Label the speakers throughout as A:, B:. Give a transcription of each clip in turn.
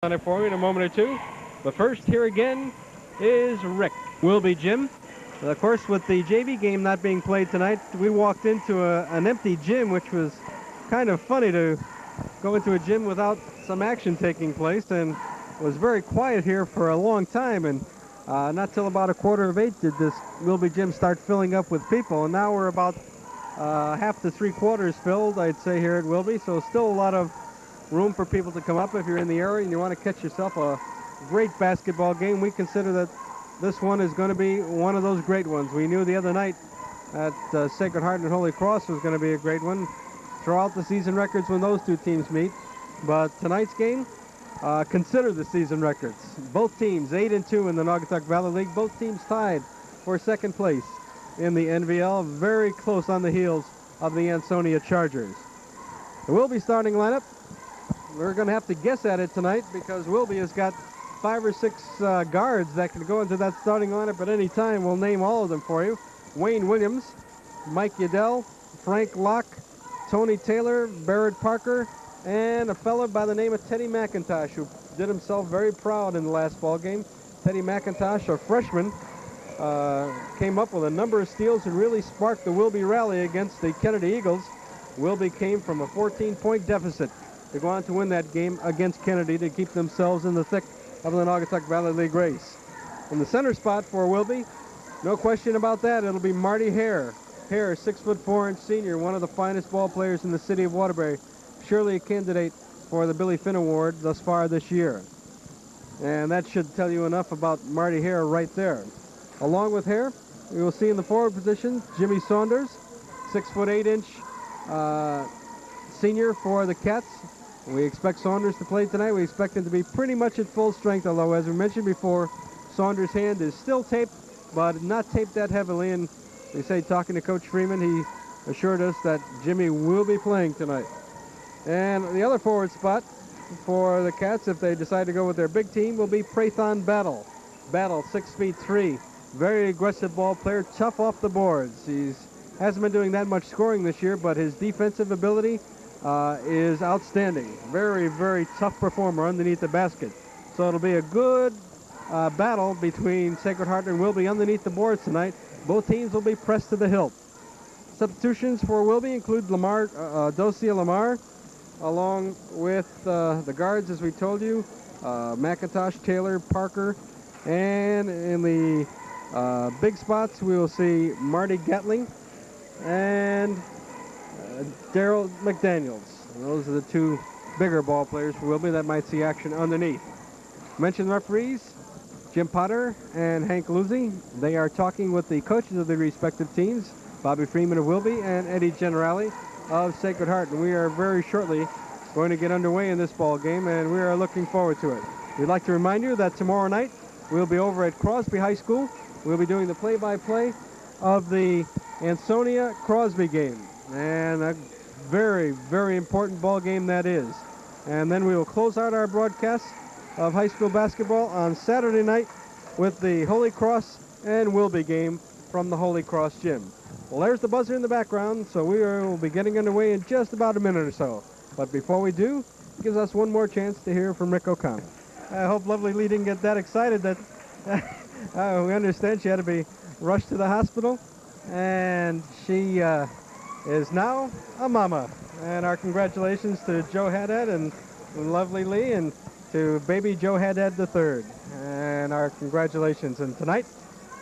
A: On it for you in a moment or two. But first, here again is Rick. Wilby Gym. Of course, with the JV game not being played tonight, we walked into an empty gym, which was kind of funny to go into a gym without some action taking place, and it was very quiet here for a long time. And not till about 7:45 did this Wilby Gym start filling up with people, and now we're about half to three-quarters filled, I'd say, here at Wilby. So still a lot of room for people to come up if you're in the area and you want to catch yourself a great basketball game. We consider that this one is going to be one of those great ones. We knew the other night at Sacred Heart and Holy Cross was going to be a great one. Throw out the season records when those two teams meet. But tonight's game, consider the season records. Both teams 8-2 in the Naugatuck Valley League. Both teams tied for second place in the N.V.L. Very close on the heels of the Ansonia Chargers. The Wilby starting lineup, we're going to have to guess at it tonight because Wilby has got 5 or 6 guards that can go into that starting lineup at any time. We'll name all of them for you. Wayne Williams, Mike Udell, Frank Locke, Tony Taylor, Barrett Parker, and a fella by the name of Teddy McIntosh, who did himself very proud in the last ball game. Teddy McIntosh, a freshman, came up with a number of steals and really sparked the Wilby rally against the Kennedy Eagles. Wilby came from a 14-point deficit to go on to win that game against Kennedy to keep themselves in the thick of the Naugatuck Valley League race. In the center spot for Wilby, no question about that, it'll be Marty Hare. Hare, 6'4" senior, one of the finest ball players in the city of Waterbury. Surely a candidate for the Billy Finn Award thus far this year. And that should tell you enough about Marty Hare right there. Along with Hare, we will see in the forward position Jimmy Saunders, 6'8" senior for the Cats. We expect Saunders to play tonight. We expect him to be pretty much at full strength, although, as we mentioned before, Saunders' hand is still taped, but not taped that heavily. And they say, talking to Coach Freeman, he assured us that Jimmy will be playing tonight. And the other forward spot for the Cats, if they decide to go with their big team, will be Prathon Battle. Battle, 6'3", very aggressive ball player, tough off the boards. He hasn't been doing that much scoring this year, but his defensive ability is outstanding. Very, very tough performer underneath the basket. So it'll be a good battle between Sacred Heart and Wilby underneath the boards tonight. Both teams will be pressed to the hilt. Substitutions for Wilby include Dosia Lamar, along with the guards, as we told you, McIntosh, Taylor, Parker, and in the big spots we will see Marty Gatling and Daryl McDaniels. And those are the two bigger ball players for Wilby that might see action underneath. Mentioned referees, Jim Potter and Hank Luzzi. They are talking with the coaches of the respective teams, Bobby Freeman of Wilby and Eddie Generali of Sacred Heart. And we are very shortly going to get underway in this ball game, and we are looking forward to it. We'd like to remind you that tomorrow night we'll be over at Crosby High School. We'll be doing the play-by-play of the Ansonia-Crosby game. And a very, very important ball game that is. And then we will close out our broadcast of high school basketball on Saturday night with the Holy Cross and Wilby game from the Holy Cross Gym. Well, there's the buzzer in the background, so we will be getting underway in just about a minute or so. But before we do, it gives us one more chance to hear from Rick O'Connell. I hope Lovely Lee didn't get that excited that we understand she had to be rushed to the hospital, and she is now a mama. And our congratulations to Joe Haddad and Lovely Lee, and to baby Joe Haddad III. And our congratulations. And tonight,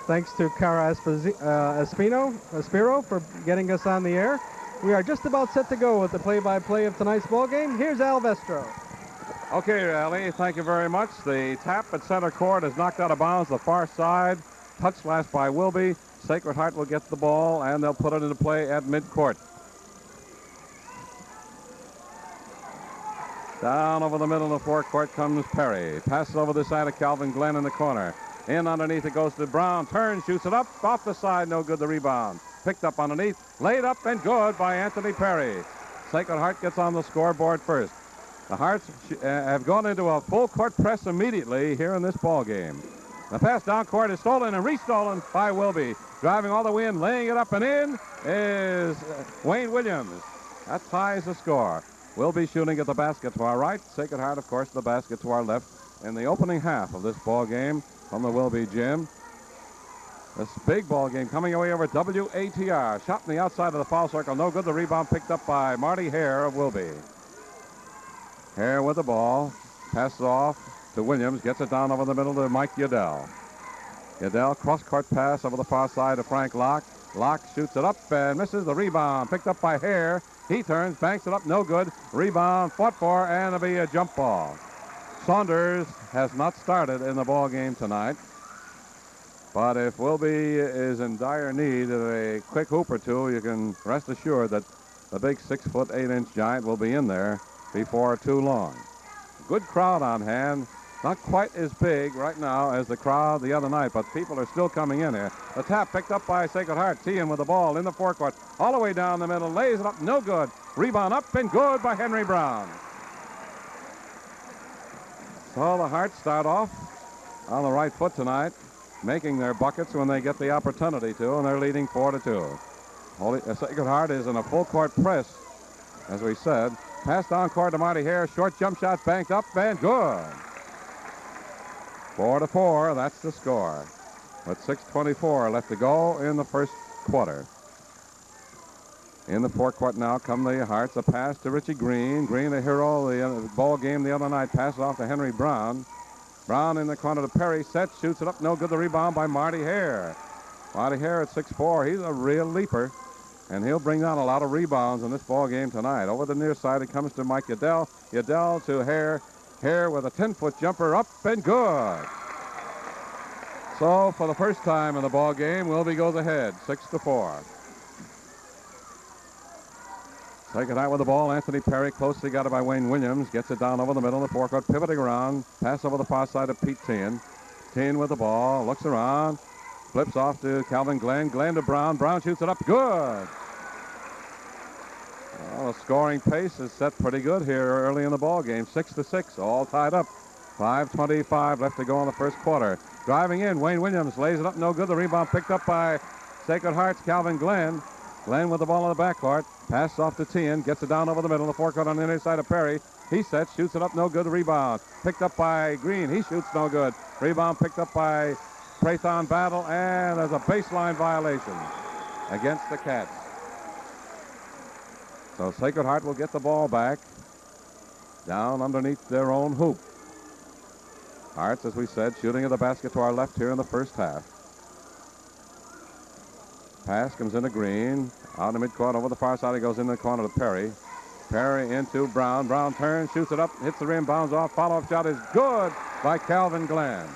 A: thanks to Cara Espiro for getting us on the air, we are just about set to go with the play-by-play of tonight's ball game. Here's Al Vestro.
B: Okay, Ali, thank you very much. The tap at center court is knocked out of bounds the far side. Touch last by Wilby. Sacred Heart will get the ball, and they'll put it into play at midcourt. Down over the middle of the forecourt comes Perry. Passes over the side of Calvin Glenn in the corner. In underneath it goes to Brown. Turns, shoots it up. Off the side, no good, the rebound. Picked up underneath. Laid up and good by Anthony Perry. Sacred Heart gets on the scoreboard first. The Hearts have gone into a full court press immediately here in this ball game. The pass down court is stolen and restolen by Wilby. Driving all the way in, laying it up and in is Wayne Williams. That ties the score. Wilby shooting at the basket to our right. Sacred Heart, of course, the basket to our left. In the opening half of this ball game from the Wilby gym. This big ball game coming away over WATR. Shot in the outside of the foul circle. No good. The rebound picked up by Marty Hare of Wilby. Hare with the ball. Passes off to Williams. Gets it down over the middle to Mike Udell. Udell cross-court pass over the far side to Frank Locke. Locke shoots it up and misses. The rebound picked up by Hare. He turns, banks it up. No good. Rebound fought for, and it'll be a jump ball. Saunders has not started in the ball game tonight. But if Wilby is in dire need of a quick hoop or two, you can rest assured that the big 6-foot 8-inch giant will be in there before too long. Good crowd on hand. Not quite as big right now as the crowd the other night, but people are still coming in here. The tap picked up by Sacred Heart. Tian with the ball in the forecourt. All the way down the middle. Lays it up. No good. Rebound up and good by Henry Brown. So the Hearts start off on the right foot tonight, making their buckets when they get the opportunity to, and they're leading 4-2. Sacred Heart is in a full court press, as we said. Pass down court to Marty Hare. Short jump shot banked up and good. 4-4, that's the score. With 6:24 left to go in the first quarter. In the forecourt now come the Hearts. A pass to Richie Green. Green, the hero of the ball game the other night, passes off to Henry Brown. Brown in the corner to Perry. Sets, shoots it up. No good. The rebound by Marty Hare. Marty Hare at 6'4". He's a real leaper, and he'll bring down a lot of rebounds in this ball game tonight. Over the near side, it comes to Mike Udell. Udell to Hare. Hare with a 10-foot jumper up and good. So for the first time in the ball game, Wilby goes ahead, 6-4. Sacred Heart with the ball. Anthony Perry closely got it by Wayne Williams. Gets it down over the middle of the forecourt, pivoting around. Pass over the far side of Pete Tian. Tian with the ball, looks around, flips off to Calvin Glenn. Glenn to Brown. Brown shoots it up. Good. Well, the scoring pace is set pretty good here early in the ball game. 6-6, all tied up. 5:25 left to go in the first quarter. Driving in, Wayne Williams lays it up. No good. The rebound picked up by Sacred Heart's Calvin Glenn. Glenn with the ball in the backcourt. Pass off to Tian. Gets it down over the middle of the forecourt on the inner side of Perry. He sets, shoots it up. No good. The rebound picked up by Green. He shoots no good. Rebound picked up by Prathon Battle, and there's a baseline violation against the Cats. So Sacred Heart will get the ball back down underneath their own hoop. Hearts, as we said, shooting at the basket to our left here in the first half. Pass comes into Green. Out in the midcourt over the far side. He goes in the corner to Perry. Perry into Brown. Brown turns, shoots it up, hits the rim, bounds off. Follow-up shot is good by Calvin Glenn.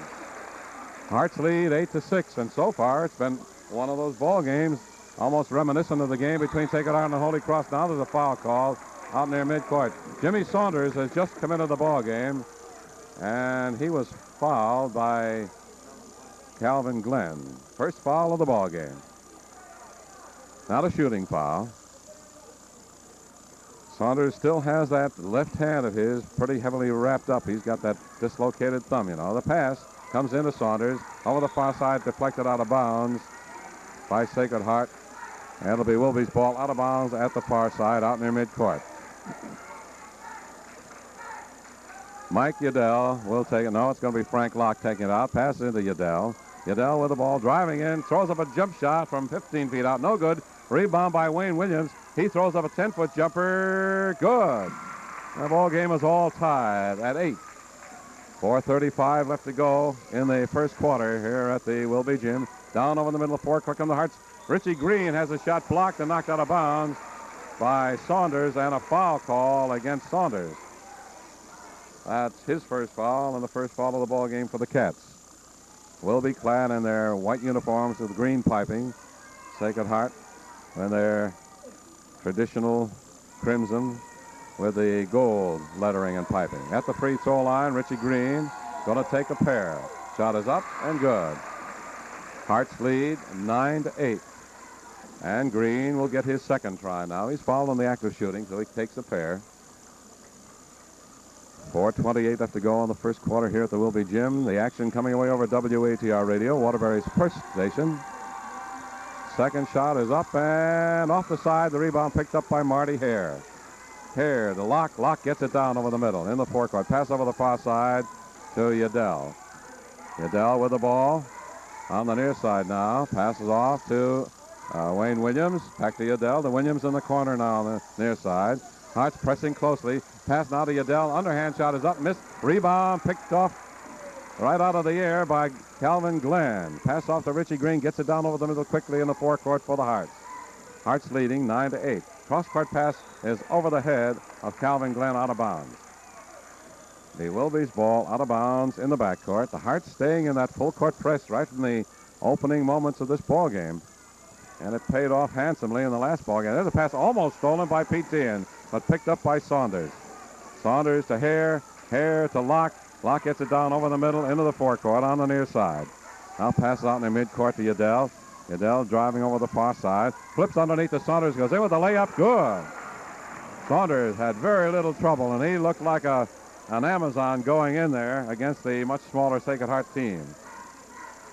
B: Hearts lead 8-6, and so far it's been one of those ball games almost reminiscent of the game between Sacred Heart and the Holy Cross. Now there's a foul call out in their midcourt. Jimmy Saunders has just come into the ball game, and he was fouled by Calvin Glenn. First foul of the ball game. Not a shooting foul. Saunders still has that left hand of his pretty heavily wrapped up. He's got that dislocated thumb, you know. The pass comes into Saunders. Over the far side, deflected out of bounds by Sacred Heart. And it'll be Wilby's ball out of bounds at the far side, out in their midcourt. Mike Udell will take it. No, it's going to be Frank Locke taking it out. Passes into Udell. Udell with the ball, driving in, throws up a jump shot from 15 feet out. No good. Rebound by Wayne Williams. He throws up a 10-foot jumper. Good. The ball game is all tied at 8. 4:35 left to go in the first quarter here at the Wilby gym. Down over the middle of forecourt come the Hearts. Richie Green has a shot blocked and knocked out of bounds by Saunders, and a foul call against Saunders. That's his first foul and the first foul of the ball game for the Cats. Wilby clad in their white uniforms with green piping. Sacred Heart in their traditional crimson with the gold lettering and piping. At the free throw line, Richie Green going to take a pair. Shot is up and good. Hearts lead 9-8. And Green will get his second try now. He's fouled on the act of shooting, so he takes a pair. 4:28 left to go in the first quarter here at the Wilby gym. The action coming away over WATR radio, Waterbury's first station. Second shot is up and off the side. The rebound picked up by Marty Hare. Hare to Locke. Locke gets it down over the middle in the forecourt. Pass over the far side to Udell. Udell with the ball on the near side now. Passes off to Wayne Williams. Back to Udell. The Williams in the corner now on the near side. Hart's pressing closely. Pass now to Udell. Underhand shot is up. Missed. Rebound picked off right out of the air by Calvin Glenn. Pass off to Richie Green. Gets it down over the middle quickly in the forecourt for the Harts. Harts leading 9-8. Cross-court pass is over the head of Calvin Glenn out of bounds. The Wilby's ball out of bounds in the backcourt. The Harts staying in that full-court press right from the opening moments of this ball game. And it paid off handsomely in the last ball game. There's a pass almost stolen by Pete Tien, but picked up by Saunders. Saunders to Hare. Hare to Locke. Locke gets it down over the middle into the forecourt on the near side. Now passes out in the midcourt to Udell. Udell driving over the far side. Flips underneath to Saunders. Goes in with the layup. Good. Saunders had very little trouble, and he looked like an Amazon going in there against the much smaller Sacred Heart team.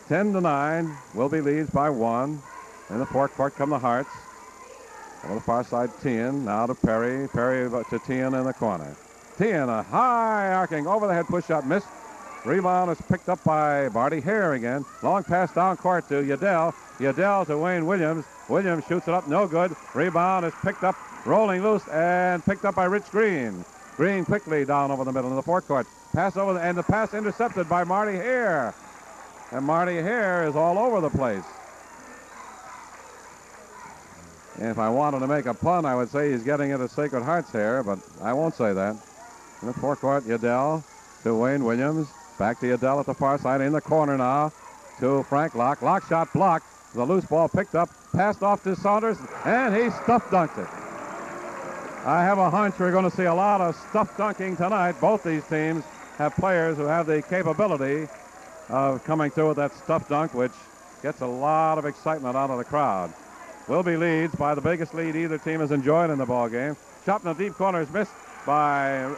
B: 10-9. Wilby leads by 1. In the forecourt come the Harts. Over the far side, Tien. Now to Perry. Perry to Tien in the corner. Tien, a high arcing over-the-head push shot. Missed. Rebound is picked up by Barty Hare again. Long pass down court to Udell. Udell to Wayne Williams. Williams shoots it up. No good. Rebound is picked up, rolling loose, and picked up by Rich Green. Green quickly down over the middle in the forecourt. Pass over, and the pass intercepted by Marty Hare. And Marty Hare is all over the place. And if I wanted to make a pun, I would say he's getting into Sacred Heart's hair, but I won't say that. In the forecourt, Udell to Wayne Williams. Back to Udell at the far side. In the corner now to Frank Locke. Locke shot blocked. The loose ball picked up. Passed off to Saunders. And he stuff dunked it. I have a hunch we're going to see a lot of stuff dunking tonight. Both these teams have players who have the capability of coming through with that stuff dunk, which gets a lot of excitement out of the crowd. Wilby leads by the biggest lead either team has enjoyed in the ball game. Shot in the deep corner is missed by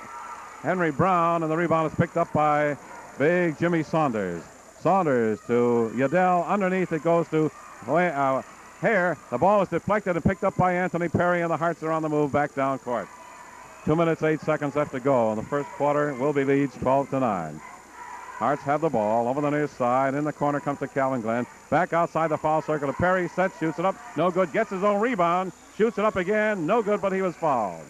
B: Henry Brown, and the rebound is picked up by big Jimmy Saunders. Saunders to Udell. Underneath it goes to Hare. The ball is deflected and picked up by Anthony Perry, and the Harts are on the move back down court. 2 minutes, 8 seconds left to go in the first quarter. Wilby leads 12-9. Harts have the ball over the near side. In the corner comes to Calvin Glenn. Back outside the foul circle to Perry. Sets, shoots it up. No good. Gets his own rebound. Shoots it up again. No good, but he was fouled.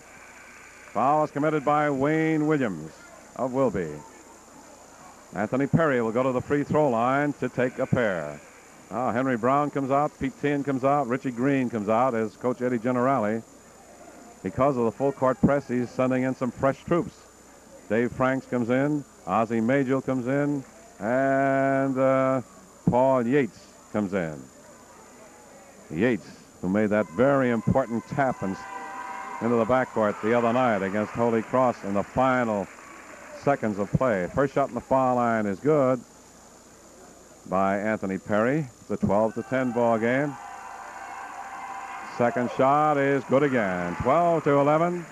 B: Foul is committed by Wayne Williams of Wilby. Anthony Perry will go to the free throw line to take a pair. Henry Brown comes out. Pete Tien comes out. Richie Green comes out as Coach Eddie Generali. Because of the full court press, he's sending in some fresh troops. Dave Franks comes in. Ozzie Majel comes in. And Paul Yates comes in. Yates, who made that very important tap into the backcourt the other night against Holy Cross in the final seconds of play. First shot in the foul line is good by Anthony Perry. It's a 12-10 ball game. Second shot is good again. 12-11.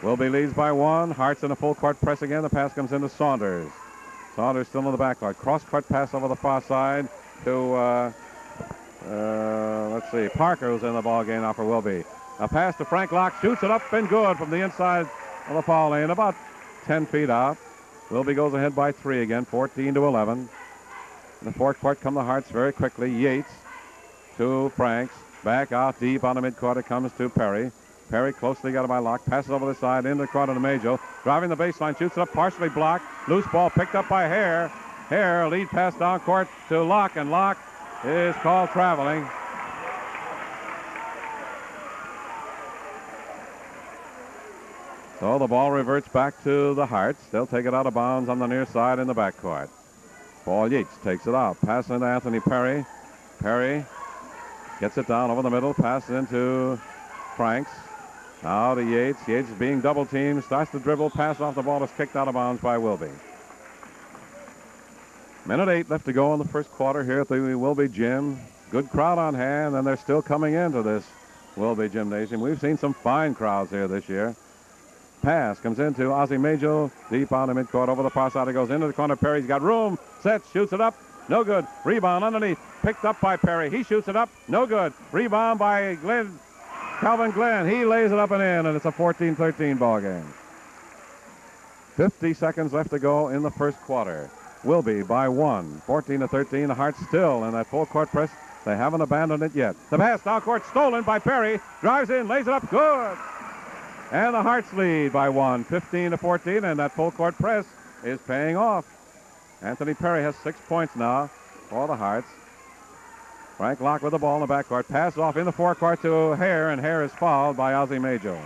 B: Wilby leads by 1. Harts in a full court press again. The pass comes into Saunders. Saunders still in the backcourt. Cross-court pass over the far side to, let's see, Parker, who's in the ball game now for Wilby. A pass to Frank Locke. Shoots it up and good from the inside of the foul lane, about 10 feet out. Wilby goes ahead by 3 again, 14-11. In the forecourt come the Harts very quickly. Yates to Franks. Back out deep on the midcourt. It comes to Perry. Perry closely got it by Locke. Passes over the side into the corner to Majel. Driving the baseline. Shoots it up. Partially blocked. Loose ball picked up by Hare. Hare, lead pass down court to Locke. And Locke is called traveling. So the ball reverts back to the Harts. They'll take it out of bounds on the near side in the backcourt. Paul Yates takes it out. Pass into Anthony Perry. Perry gets it down over the middle. Pass into Franks. Now to Yates. Yates is being double teamed. Starts to dribble. Pass off the ball is kicked out of bounds by Wilby. Minute 8 left to go in the first quarter here at the Wilby Gym. Good crowd on hand, and they're still coming into this Wilby Gymnasium. We've seen some fine crowds here this year. Pass comes into Ozzie Majel, deep on the midcourt, over the far side. It goes into the corner. Perry's got room. Sets, shoots it up. No good. Rebound underneath. Picked up by Perry. He shoots it up. No good. Rebound by Glenn. Calvin Glenn, he lays it up and in, and it's a 14-13 ball game. 50 seconds left to go in the first quarter. Wilby by 1, 14-13. The Hearts still in that full court press. They haven't abandoned it yet. The pass down court stolen by Perry. Drives in, lays it up, good. And the Hearts lead by 1, 15-14, and that full court press is paying off. Anthony Perry has 6 points now for the Hearts. Frank Locke with the ball in the backcourt. Pass off in the forecourt to Hare, and Hare is fouled by Ozzie Majo.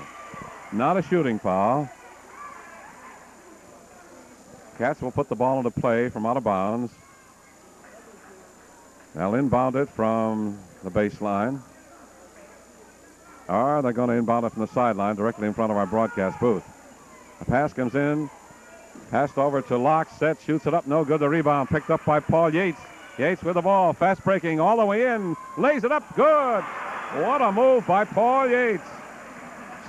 B: Not a shooting foul. Cats will put the ball into play from out of bounds. They'll inbound it from the baseline. Or they're going to inbound it from the sideline directly in front of our broadcast booth. The pass comes in. Passed over to Locke. Set. Shoots it up. No good. The rebound picked up by Paul Yates. Yates with the ball. Fast breaking all the way in. Lays it up. Good. What a move by Paul Yates.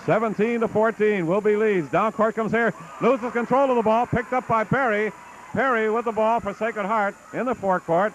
B: 17-14. Wilby leads. Down court comes here. Loses control of the ball. Picked up by Perry. Perry with the ball for Sacred Heart in the forecourt.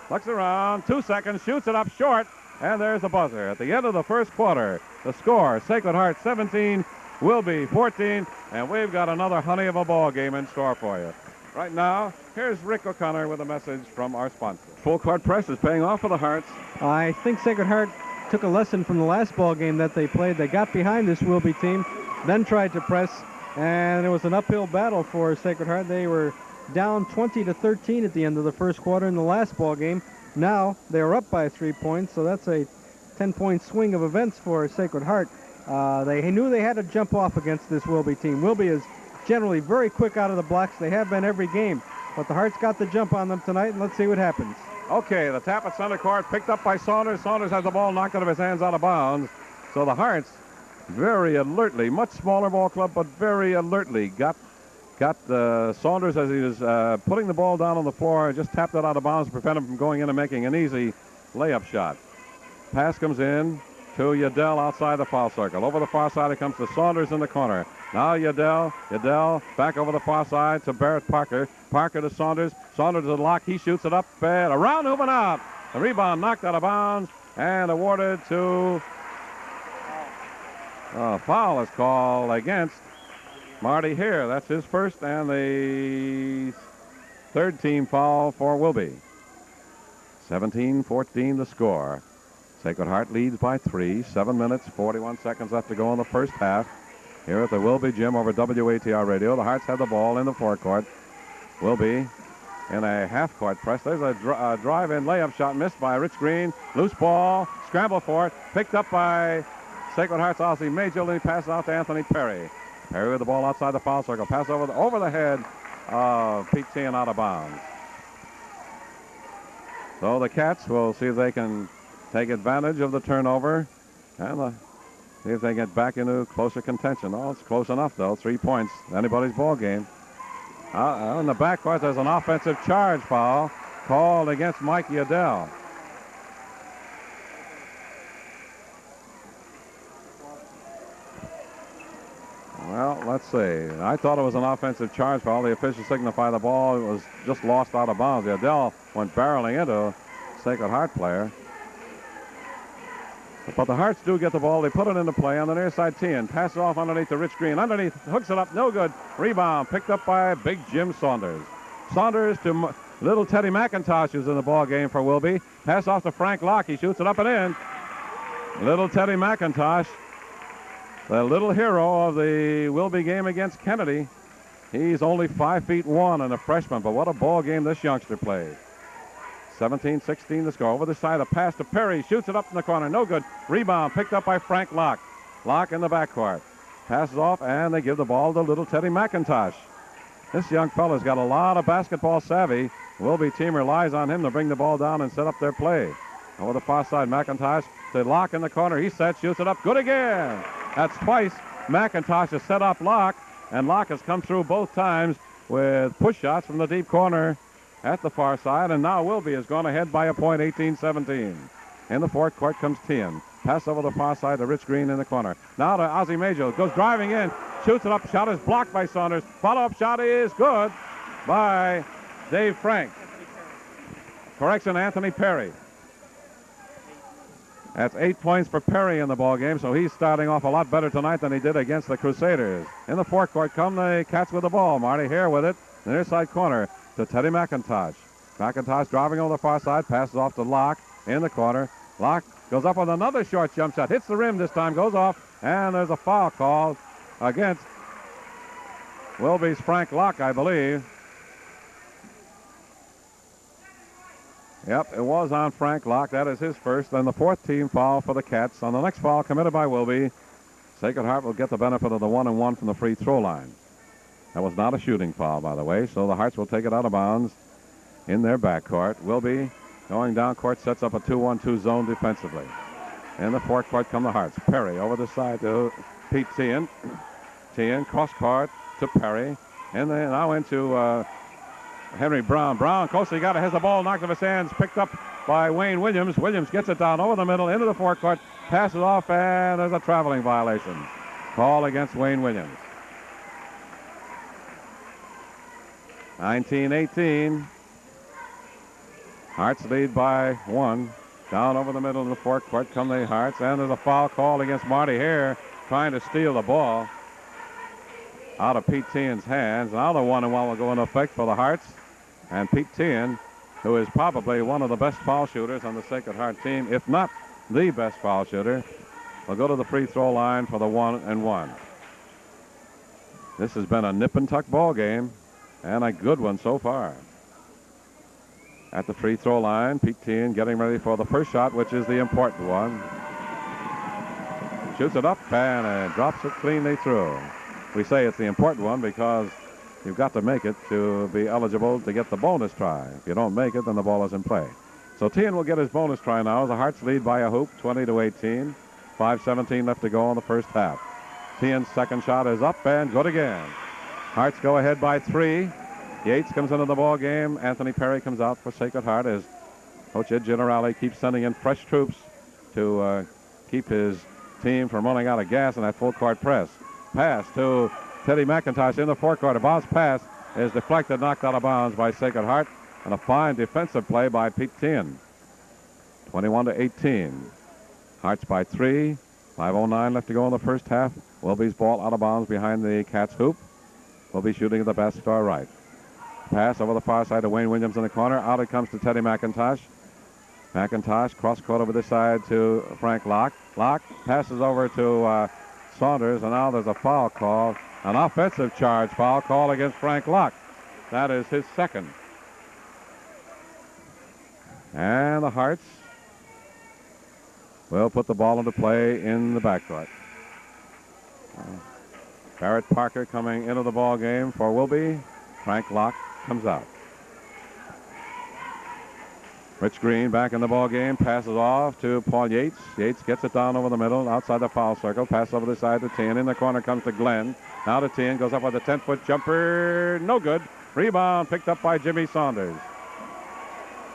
B: Looks around. 2 seconds. Shoots it up short. And there's the buzzer. At the end of the first quarter, the score, Sacred Heart 17, Wilby 14. And we've got another honey of a ball game in store for you. Right now, here's Rick O'Connor with a message from our sponsor. Full court press is paying off for the Hearts.
A: I think Sacred Heart took a lesson from the last ball game that they played. They got behind this Wilby team, then tried to press, and it was an uphill battle for Sacred Heart. They were down 20-13 at the end of the first quarter in the last ball game. Now they're up by 3 points, so that's a 10-point swing of events for Sacred Heart. They knew they had to jump off against this Wilby team. Wilby is generally very quick out of the blocks. They have been every game, but the Hearts got the jump on them tonight, and let's see what happens.
B: Okay, the tap at center court picked up by Saunders. Saunders has the ball knocked out of his hands out of bounds. So the Hearts very alertly, much smaller ball club, but very alertly got Saunders as he was putting the ball down on the floor, just tapped it out of bounds to prevent him from going in and making an easy layup shot. Pass comes in to Udell outside the foul circle. Over the far side it comes to Saunders in the corner. Now Udell back over the far side to Barrett Parker. Parker to Saunders. Saunders to Locke. He shoots it up and around, moving out. The rebound knocked out of bounds and awarded to foul is called against Marty Hare. That's his first and the third team foul for Wilby. 17-14 the score. Sacred Heart leads by 3. 7 minutes, 41 seconds left to go in the first half. Here at the Wilby Gym over WATR radio. The Hearts have the ball in the forecourt. Wilby in a half-court press. There's a drive-in layup shot missed by Rich Green. Loose ball, scramble for it. Picked up by Sacred Heart's Ozzie Majo. Then he passes out to Anthony Perry. Perry with the ball outside the foul circle. Pass over the head of Pete Sheehan out of bounds. So the Cats will see if they can take advantage of the turnover and see if they get back into closer contention. Oh, it's close enough, though. 3 points. Anybody's ball game. In the backcourt, there's an offensive charge foul called against Mike Udell. Well, let's see. I thought it was an offensive charge foul. The official signified the ball was just lost out of bounds. Udell went barreling into a Sacred Heart player. But the Hearts do get the ball. They put it into play on the near side. Tien passes off underneath to Rich Green. Underneath, hooks it up, no good. Rebound picked up by Big Jim Saunders. Saunders to little Teddy McIntosh, who's in the ball game for Wilby. Pass off to Frank Locke. He shoots it up and in. Little Teddy McIntosh, the little hero of the Wilby game against Kennedy. He's only 5'1" and a freshman, but what a ball game this youngster played. 17-16 the score. Over the side, a pass to Perry. Shoots it up in the corner. No good. Rebound picked up by Frank Locke. Locke in the backcourt. Passes off, and they give the ball to little Teddy McIntosh. This young fella's got a lot of basketball savvy. Wilby team relies on him to bring the ball down and set up their play. Over the far side, McIntosh to Locke in the corner. He sets, shoots it up. Good again. That's twice. McIntosh has set up Locke, and Locke has come through both times with push shots from the deep corner at the far side, and now Wilby has gone ahead by a point, 18-17. In the forecourt comes Tien. Pass over the far side to Rich Green in the corner. Now to Ozzie Majo. Goes driving in. Shoots it up. Shot is blocked by Saunders. Follow-up shot is good by Dave Frank. Correction, Anthony Perry. That's 8 points for Perry in the ball game, so he's starting off a lot better tonight than he did against the Crusaders. In the forecourt come the Cats with the ball. Marty Hare with it. Near side corner to Teddy McIntosh. McIntosh driving over the far side, passes off to Locke in the corner. Locke goes up with another short jump shot. Hits the rim this time, goes off, and there's a foul called against Wilby's Frank Locke, I believe. Yep, it was on Frank Locke. That is his first. Then the fourth team foul for the Cats. On the next foul committed by Wilby, Sacred Heart will get the benefit of the 1-and-1 from the free throw line. That was not a shooting foul, by the way, so the Hearts will take it out of bounds in their backcourt. Wilby going down court, sets up a 2-1-2 zone defensively. In the forecourt come the Hearts. Perry over the side to Pete Teahan. Teahan cross court to Perry. And then now into Henry Brown. Brown closely got it, has the ball knocked out of his hands, picked up by Wayne Williams. Williams gets it down over the middle into the forecourt, passes off, and there's a traveling violation. Call against Wayne Williams. 19-18. Hearts lead by 1. Down over the middle in the forecourt come the Hearts, and there's a foul call against Marty Hare trying to steal the ball out of Pete Teahan's hands. Now the 1-and-1 will go into effect for the Hearts. And Pete Teahan, who is probably one of the best foul shooters on the Sacred Heart team, if not the best foul shooter, will go to the free throw line for the 1-and-1. This has been a nip-and-tuck ball game, and a good one so far. At the free throw line, Pete Teahan getting ready for the first shot, which is the important one. Shoots it up and drops it cleanly through. We say it's the important one because you've got to make it to be eligible to get the bonus try. If you don't make it, then the ball is in play. So Teahan will get his bonus try now as the Hearts lead by a hoop, 20-18. 5:17 left to go in the first half. Teahan's second shot is up and good again. Hearts go ahead by 3. Yates comes into the ball game. Anthony Perry comes out for Sacred Heart as Coach Ed Generale keeps sending in fresh troops to keep his team from running out of gas in that full court press. Pass to Teddy McIntosh in the forecourt. A bounce pass is deflected, knocked out of bounds by Sacred Heart, and a fine defensive play by Pete Teahan. 21-18. Hearts by 3. 5:09 left to go in the first half. Wilby's ball out of bounds behind the Cats hoop. Will be shooting at the basket far right. Pass over the far side to Wayne Williams in the corner. Out it comes to Teddy McIntosh. McIntosh cross court over this side to Frank Locke. Locke passes over to Saunders, and now there's a foul call, an offensive charge foul call against Frank Locke. That is his second. And the Hearts will put the ball into play in the backcourt. Barrett Parker coming into the ball game for Wilby. Frank Locke comes out. Rich Green back in the ball game, passes off to Paul Yates. Yates gets it down over the middle, outside the foul circle, pass over the side to Teahan. In the corner comes to Glenn. Now to Teahan, goes up with a 10-foot jumper, no good. Rebound picked up by Jimmy Saunders.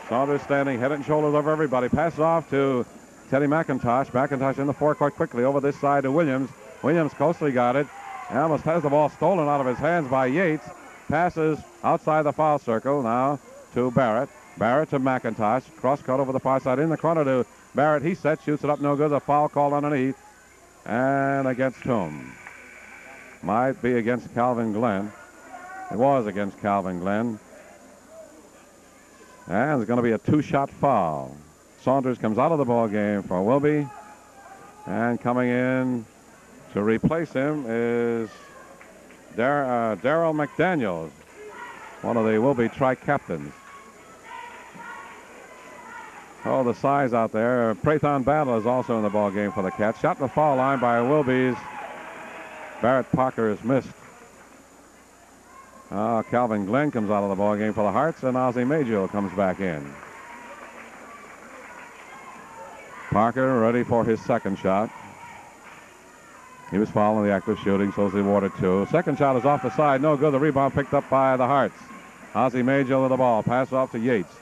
B: Saunders standing head and shoulders over everybody. Pass off to Teddy McIntosh. McIntosh in the forecourt quickly over this side to Williams. Williams closely got it. And almost has the ball stolen out of his hands by Yates. Passes outside the foul circle now to Barrett. Barrett to McIntosh. Cross court over the far side in the corner to Barrett. He sets, shoots it up, no good. A foul called underneath. And against whom? Might be against Calvin Glenn. It was against Calvin Glenn. And there's going to be a 2-shot foul. Saunders comes out of the ball game for Wilby. And coming in to replace him is Darrell McDaniels, one of the Wilby tri-captains. Oh, the size out there. Prathon Battle is also in the ball game for the Cats. Shot in the foul line by Wilby's Barrett Parker is missed. Calvin Glenn comes out of the ball game for the Hearts, and Ozzie Major comes back in. Parker ready for his second shot. He was following the active shooting, so is the awarded 2. Second shot is off the side, no good. The rebound picked up by the Hearts. Ozzie Major with the ball. Pass off to Yates.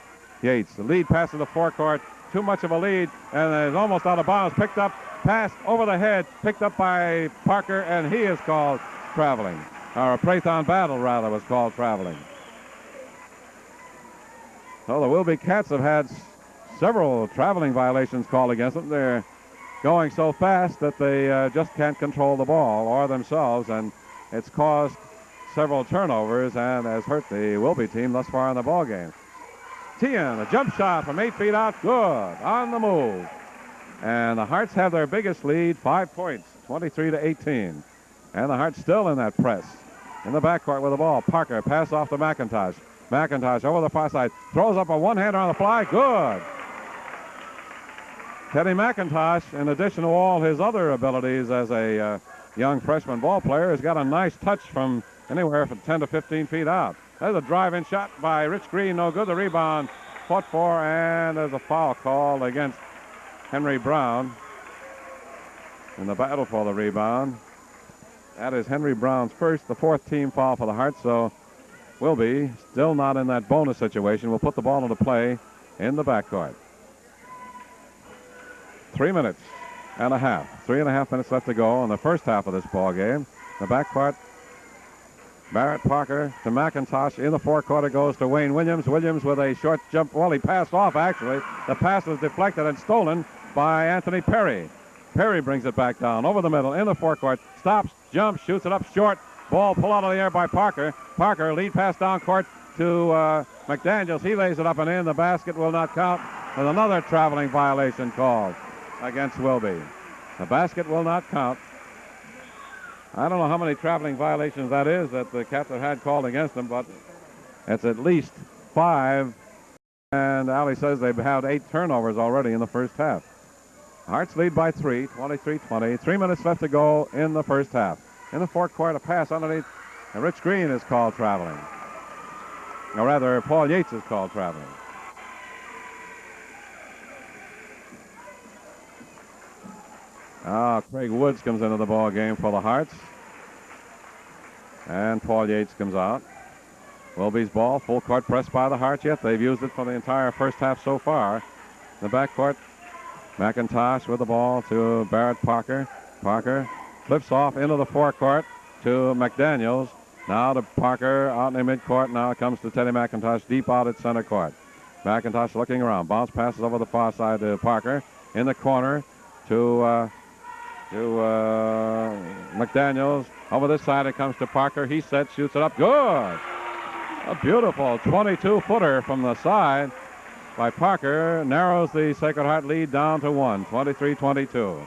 B: Yates, the lead pass to the forecourt. Too much of a lead, and is almost out of bounds. Picked up, pass over the head, picked up by Parker, and he is called traveling. Or a Prathon Battle, rather, was called traveling. So the Wilby Cats have had several traveling violations called against them. They're going so fast that they just can't control the ball or themselves, and it's caused several turnovers and has hurt the Wilby team thus far in the ball game. Tian, a jump shot from 8 feet out, good, on the move. And the Hearts have their biggest lead, 5 points, 23-18. And the Hearts still in that press. In the backcourt with the ball, Parker, pass off to McIntosh. McIntosh over the far side, throws up a one-hander on the fly, good. Teddy McIntosh, in addition to all his other abilities as a young freshman ball player, has got a nice touch from anywhere from 10 to 15 feet out. There's a drive-in shot by Rich Green, no good. The rebound fought for, and there's a foul called against Henry Brown in the battle for the rebound. That is Henry Brown's first, the 4th team foul for the Hearts, so Wilby, still not in that bonus situation, will put the ball into play in the backcourt. 3 minutes and a half. 3.5 minutes left to go in the first half of this ball game. The backcourt, Barrett Parker to McIntosh. In the forecourt it goes to Wayne Williams. Williams with a short jump. Well, he passed off, actually. The pass was deflected and stolen by Anthony Perry. Perry brings it back down over the middle in the forecourt. Stops, jumps, shoots it up short. Ball pulled out of the air by Parker. Parker, lead pass down court to McDaniels. He lays it up and in. The basket will not count. With another traveling violation called against Wilby. The basket will not count. I don't know how many traveling violations that is that the Cats have had called against them, but it's at least 5. And Ali says they've had 8 turnovers already in the first half. Hearts lead by 3, 23-20. 3 minutes left to go in the first half. In the forecourt, a pass underneath. And Rich Green is called traveling. Or rather, Paul Yates is called traveling. Craig Woods comes into the ball game for the Hearts. And Paul Yates comes out. Wilby's ball, full court press by the Hearts yet. They've used it for the entire first half so far. In the backcourt, McIntosh with the ball to Barrett Parker. Parker flips off into the forecourt to McDaniels. Now to Parker out in the midcourt. Now it comes to Teddy McIntosh deep out at center court. McIntosh looking around. Bounce passes over the far side to Parker. In the corner to McDaniels. Over this side it comes to Parker. He sets, shoots it up. Good. A beautiful 22-footer from the side by Parker. Narrows the Sacred Heart lead down to 1. 23-22.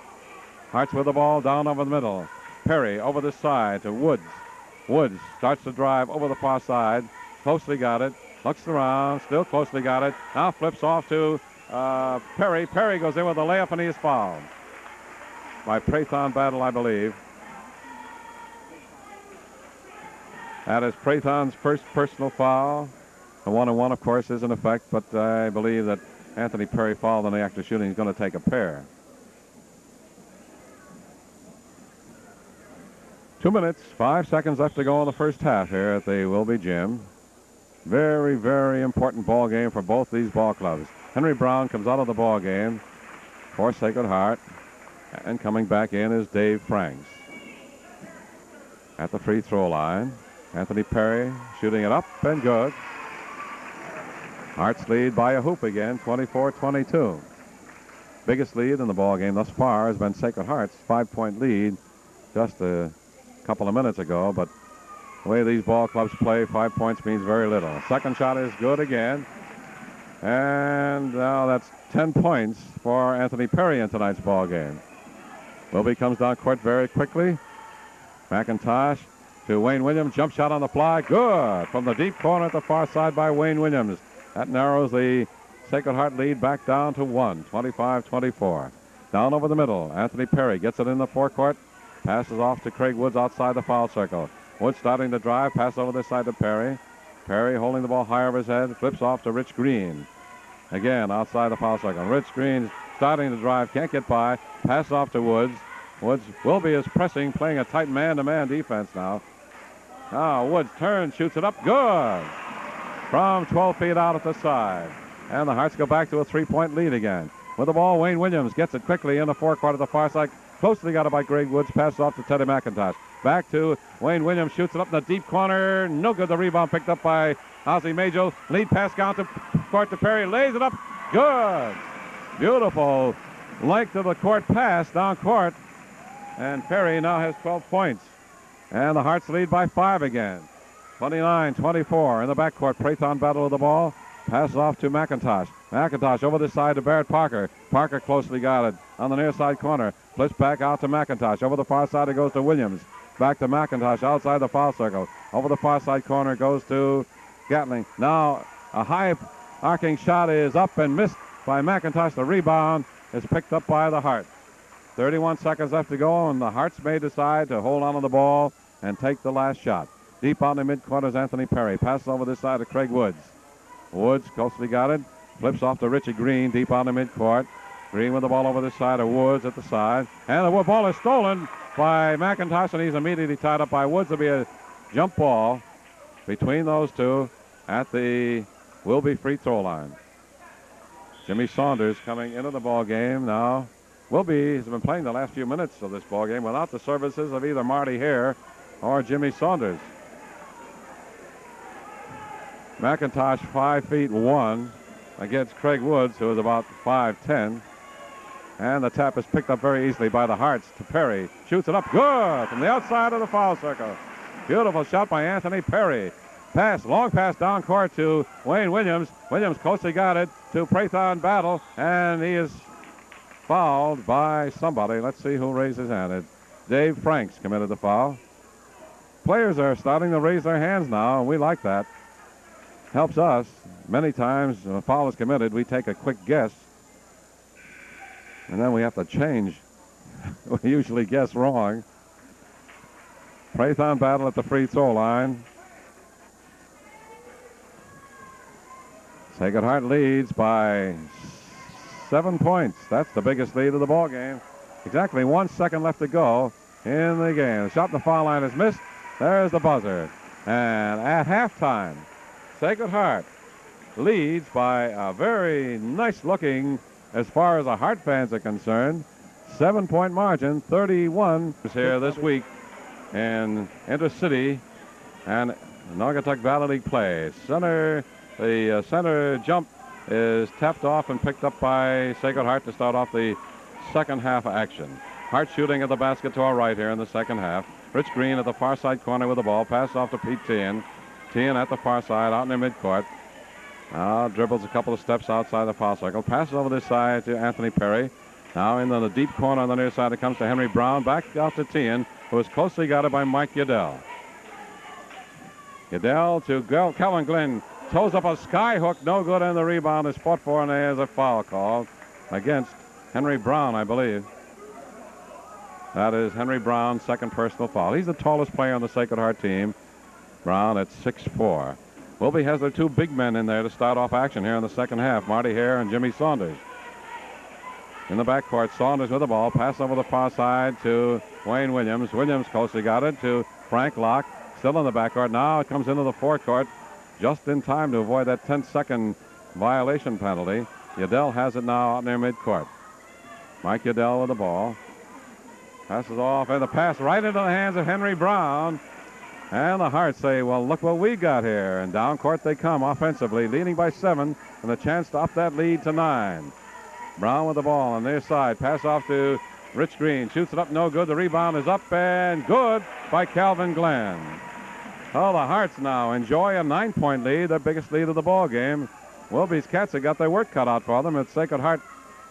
B: Hearts with the ball down over the middle. Perry over this side to Woods. Woods starts to drive over the far side. Closely got it. Looks around. Still closely got it. Now flips off to Perry. Perry goes in with a layup and he is fouled by Prathon Battle, I believe. That is Prathon's first personal foul. The 1-on-1, of course, is in effect, but I believe that Anthony Perry fouled on the act of shooting. He's going to take a pair. 2 minutes, 5 seconds left to go in the first half here at the Wilby Gym. Very, very important ball game for both these ball clubs. Henry Brown comes out of the ball game for Sacred Heart, and coming back in is Dave Franks. At the free throw line, Anthony Perry shooting it up and good. Hearts lead by a hoop again, 24-22. Biggest lead in the ball game thus far has been Sacred Heart's 5-point lead just a couple of minutes ago, but the way these ball clubs play, 5 points means very little. Second shot is good again. And now that's 10 points for Anthony Perry in tonight's ball game. Wilby comes down court very quickly. McIntosh to Wayne Williams. Jump shot on the fly. Good. From the deep corner at the far side by Wayne Williams. That narrows the Sacred Heart lead back down to 1. 25-24. Down over the middle. Anthony Perry gets it in the forecourt. Passes off to Craig Woods outside the foul circle. Woods starting to drive. Pass over this side to Perry. Perry holding the ball high over his head. Flips off to Rich Green. Again, outside the foul circle. Rich Green starting to drive. Can't get by. Pass off to Woods. Woods, Wilby is pressing, playing a tight man-to-man defense now. Now Woods turns, shoots it up. Good. From 12 feet out at the side. And the Hearts go back to a 3-point lead again. With the ball, Wayne Williams gets it quickly in the forecourt at the far side. Closely got it by Greg Woods. Passes off to Teddy McIntosh. Back to Wayne Williams. Shoots it up in the deep corner. No good. The rebound picked up by Ozzie Majo. Lead pass down to court to Perry. Lays it up. Good. Beautiful length of the court pass down court. And Perry now has 12 points. And the Hearts lead by 5 again. 29-24 in the backcourt. Prathon Battle with the ball. Passes off to McIntosh. McIntosh over this side to Barrett Parker. Parker closely guarded on the near side corner. Flips back out to McIntosh. Over the far side it goes to Williams. Back to McIntosh outside the foul circle. Over the far side corner goes to Gatling. Now a high arcing shot is up and missed by McIntosh. The rebound is picked up by the Hearts. 31 seconds left to go, and the Hearts may decide to hold on to the ball and take the last shot. Deep on the midcourt is Anthony Perry. Passes over this side to Craig Woods. Woods closely guarded. Flips off to Richie Green deep on the midcourt. Green with the ball over this side of Woods at the side. And the ball is stolen by McIntosh, and he's immediately tied up by Woods. There'll be a jump ball between those two at the Wilby free throw line. Jimmy Saunders coming into the ball game now. Wilby has been playing the last few minutes of this ball game without the services of either Marty Hare or Jimmy Saunders. McIntosh 5'1" against Craig Woods, who is about 5'10". And the tap is picked up very easily by the Hearts to Perry. Shoots it up good from the outside of the foul circle. Beautiful shot by Anthony Perry. Pass, long pass down court to Wayne Williams. Williams closely guarded to Prathon Battle, and he is fouled by somebody. Let's see who raised his hand. It's Dave Franks committed the foul. Players are starting to raise their hands now, and we like that. Helps us. Many times when a foul is committed, we take a quick guess, and then we have to change. We usually guess wrong. Prathon Battle at the free throw line. Sacred Heart leads by 7 points. That's the biggest lead of the ball game. Exactly 1 second left to go in the game. The shot in the foul line is missed. There's the buzzer. And at halftime, Sacred Heart leads by a very nice looking, as far as the Heart fans are concerned, 7-point margin. 31 is here this week in Intercity and Naugatuck Valley League play. The center jump is tapped off and picked up by Sacred Heart to start off the second half action. Hart shooting at the basket to our right here in the second half. Rich Green at the far side corner with the ball. Pass off to Pete Tien. Tien at the far side out in the midcourt. Now dribbles a couple of steps outside the foul circle. Passes over this side to Anthony Perry. Now in the deep corner on the near side it comes to Henry Brown. Back out to Tien, who is closely guarded by Mike Udell. Udell to Calvin Glenn. Toes up a sky hook, no good, and the rebound is fought for, and there's a foul called against Henry Brown, I believe. That is Henry Brown's second personal foul. He's the tallest player on the Sacred Heart team. Brown at 6'4". Wilby has their two big men in there to start off action here in the second half, Marty Hare and Jimmy Saunders. In the backcourt, Saunders with the ball, pass over the far side to Wayne Williams. Williams closely got it to Frank Locke, still in the backcourt. Now it comes into the forecourt. Just in time to avoid that 10-second violation penalty. Udell has it now out near midcourt. Mike Udell with the ball. Passes off, and the pass right into the hands of Henry Brown. And the Hearts say, well, look what we got here. And down court they come offensively, leading by 7, and a chance to up that lead to 9. Brown with the ball on their side. Pass off to Rich Green. Shoots it up, no good. The rebound is up and good by Calvin Glenn. Oh, the Hearts now enjoy a 9-point lead, their biggest lead of the ball game. Wilby's Cats have got their work cut out for them. It's Sacred Heart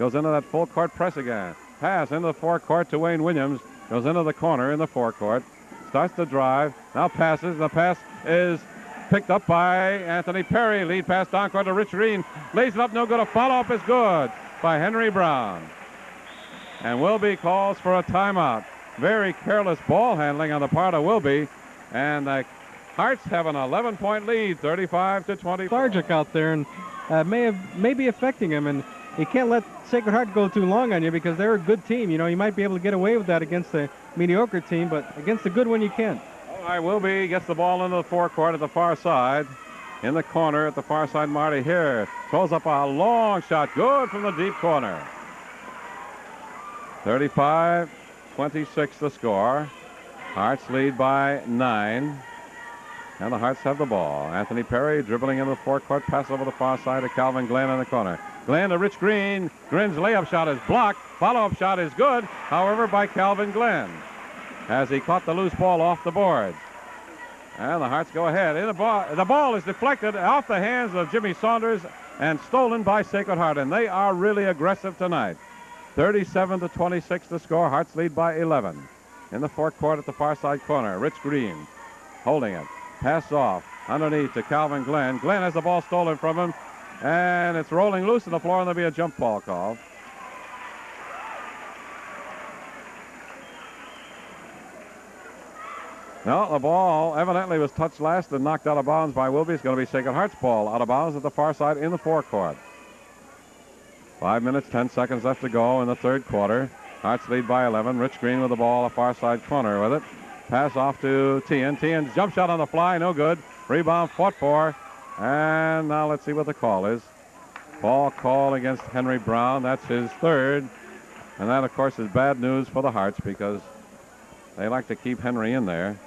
B: goes into that full court press again. Pass into the forecourt to Wayne Williams. Goes into the corner in the forecourt. Starts to drive. Now passes. The pass is picked up by Anthony Perry. Lead pass down court to Rich Green. Lays it up, no good. A follow-up is good by Henry Brown. And Wilby calls for a timeout. Very careless ball handling on the part of Wilby. And the Hearts have an 11-point lead, 35-20.
A: Lethargic out there, and may be affecting him. And you can't let Sacred Heart go too long on you because they're a good team. You know, you might be able to get away with that against a mediocre team, but against a good one you can't.
B: All right, Wilby gets the ball into the forecourt at the far side. In the corner at the far side, Marty Hare throws up a long shot. Good from the deep corner. 35-26 the score. Hearts lead by 9. And the Hearts have the ball. Anthony Perry dribbling into the forecourt, pass over the far side to Calvin Glenn in the corner. Glenn to Rich Green. Green's layup shot is blocked. Follow-up shot is good, however, by Calvin Glenn, as he caught the loose ball off the board. And the Hearts go ahead. The ball is deflected off the hands of Jimmy Saunders and stolen by Sacred Heart, and they are really aggressive tonight. 37-26 the score. Hearts lead by 11. In the forecourt at the far side corner, Rich Green holding it. Pass off underneath to Calvin Glenn. Glenn has the ball stolen from him, and it's rolling loose on the floor, and there'll be a jump ball called. No, the ball evidently was touched last and knocked out of bounds by Wilby. It's going to be Sacred Heart's ball out of bounds at the far side in the forecourt. 5 minutes, 10 seconds left to go in the third quarter. Hearts lead by 11. Rich Green with the ball, a far side corner with it. Pass off to Tien. Tien's jump shot on the fly, no good. Rebound fought for. And now let's see what the call is. Ball call against Henry Brown. That's his third. And that, of course, is bad news for the Hearts because they like to keep Henry in there.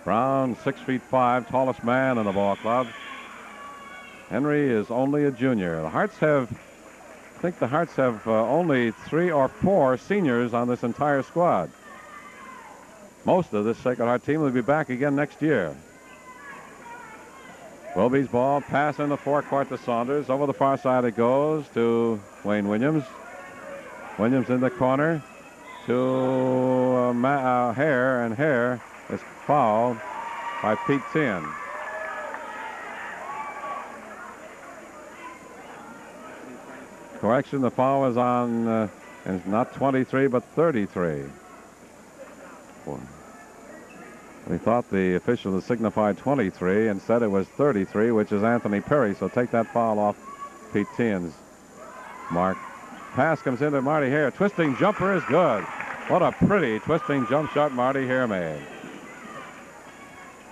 B: Brown, 6'5", tallest man in the ball club. Henry is only a junior. I think the Hearts have only 3 or 4 seniors on this entire squad. Most of this Sacred Heart team will be back again next year. Wilby's ball, pass in the forecourt to Saunders. Over the far side it goes to Wayne Williams. Williams in the corner to Hare, and Hare is fouled by Pete Tien. Correction, the foul was on, it's not 23, but 33. We thought the official had signified 23. Instead, it was 33, which is Anthony Perry. So take that foul off Pete Tien's mark. Pass comes into Marty Hare. Twisting jumper is good. What a pretty twisting jump shot Marty Hare made.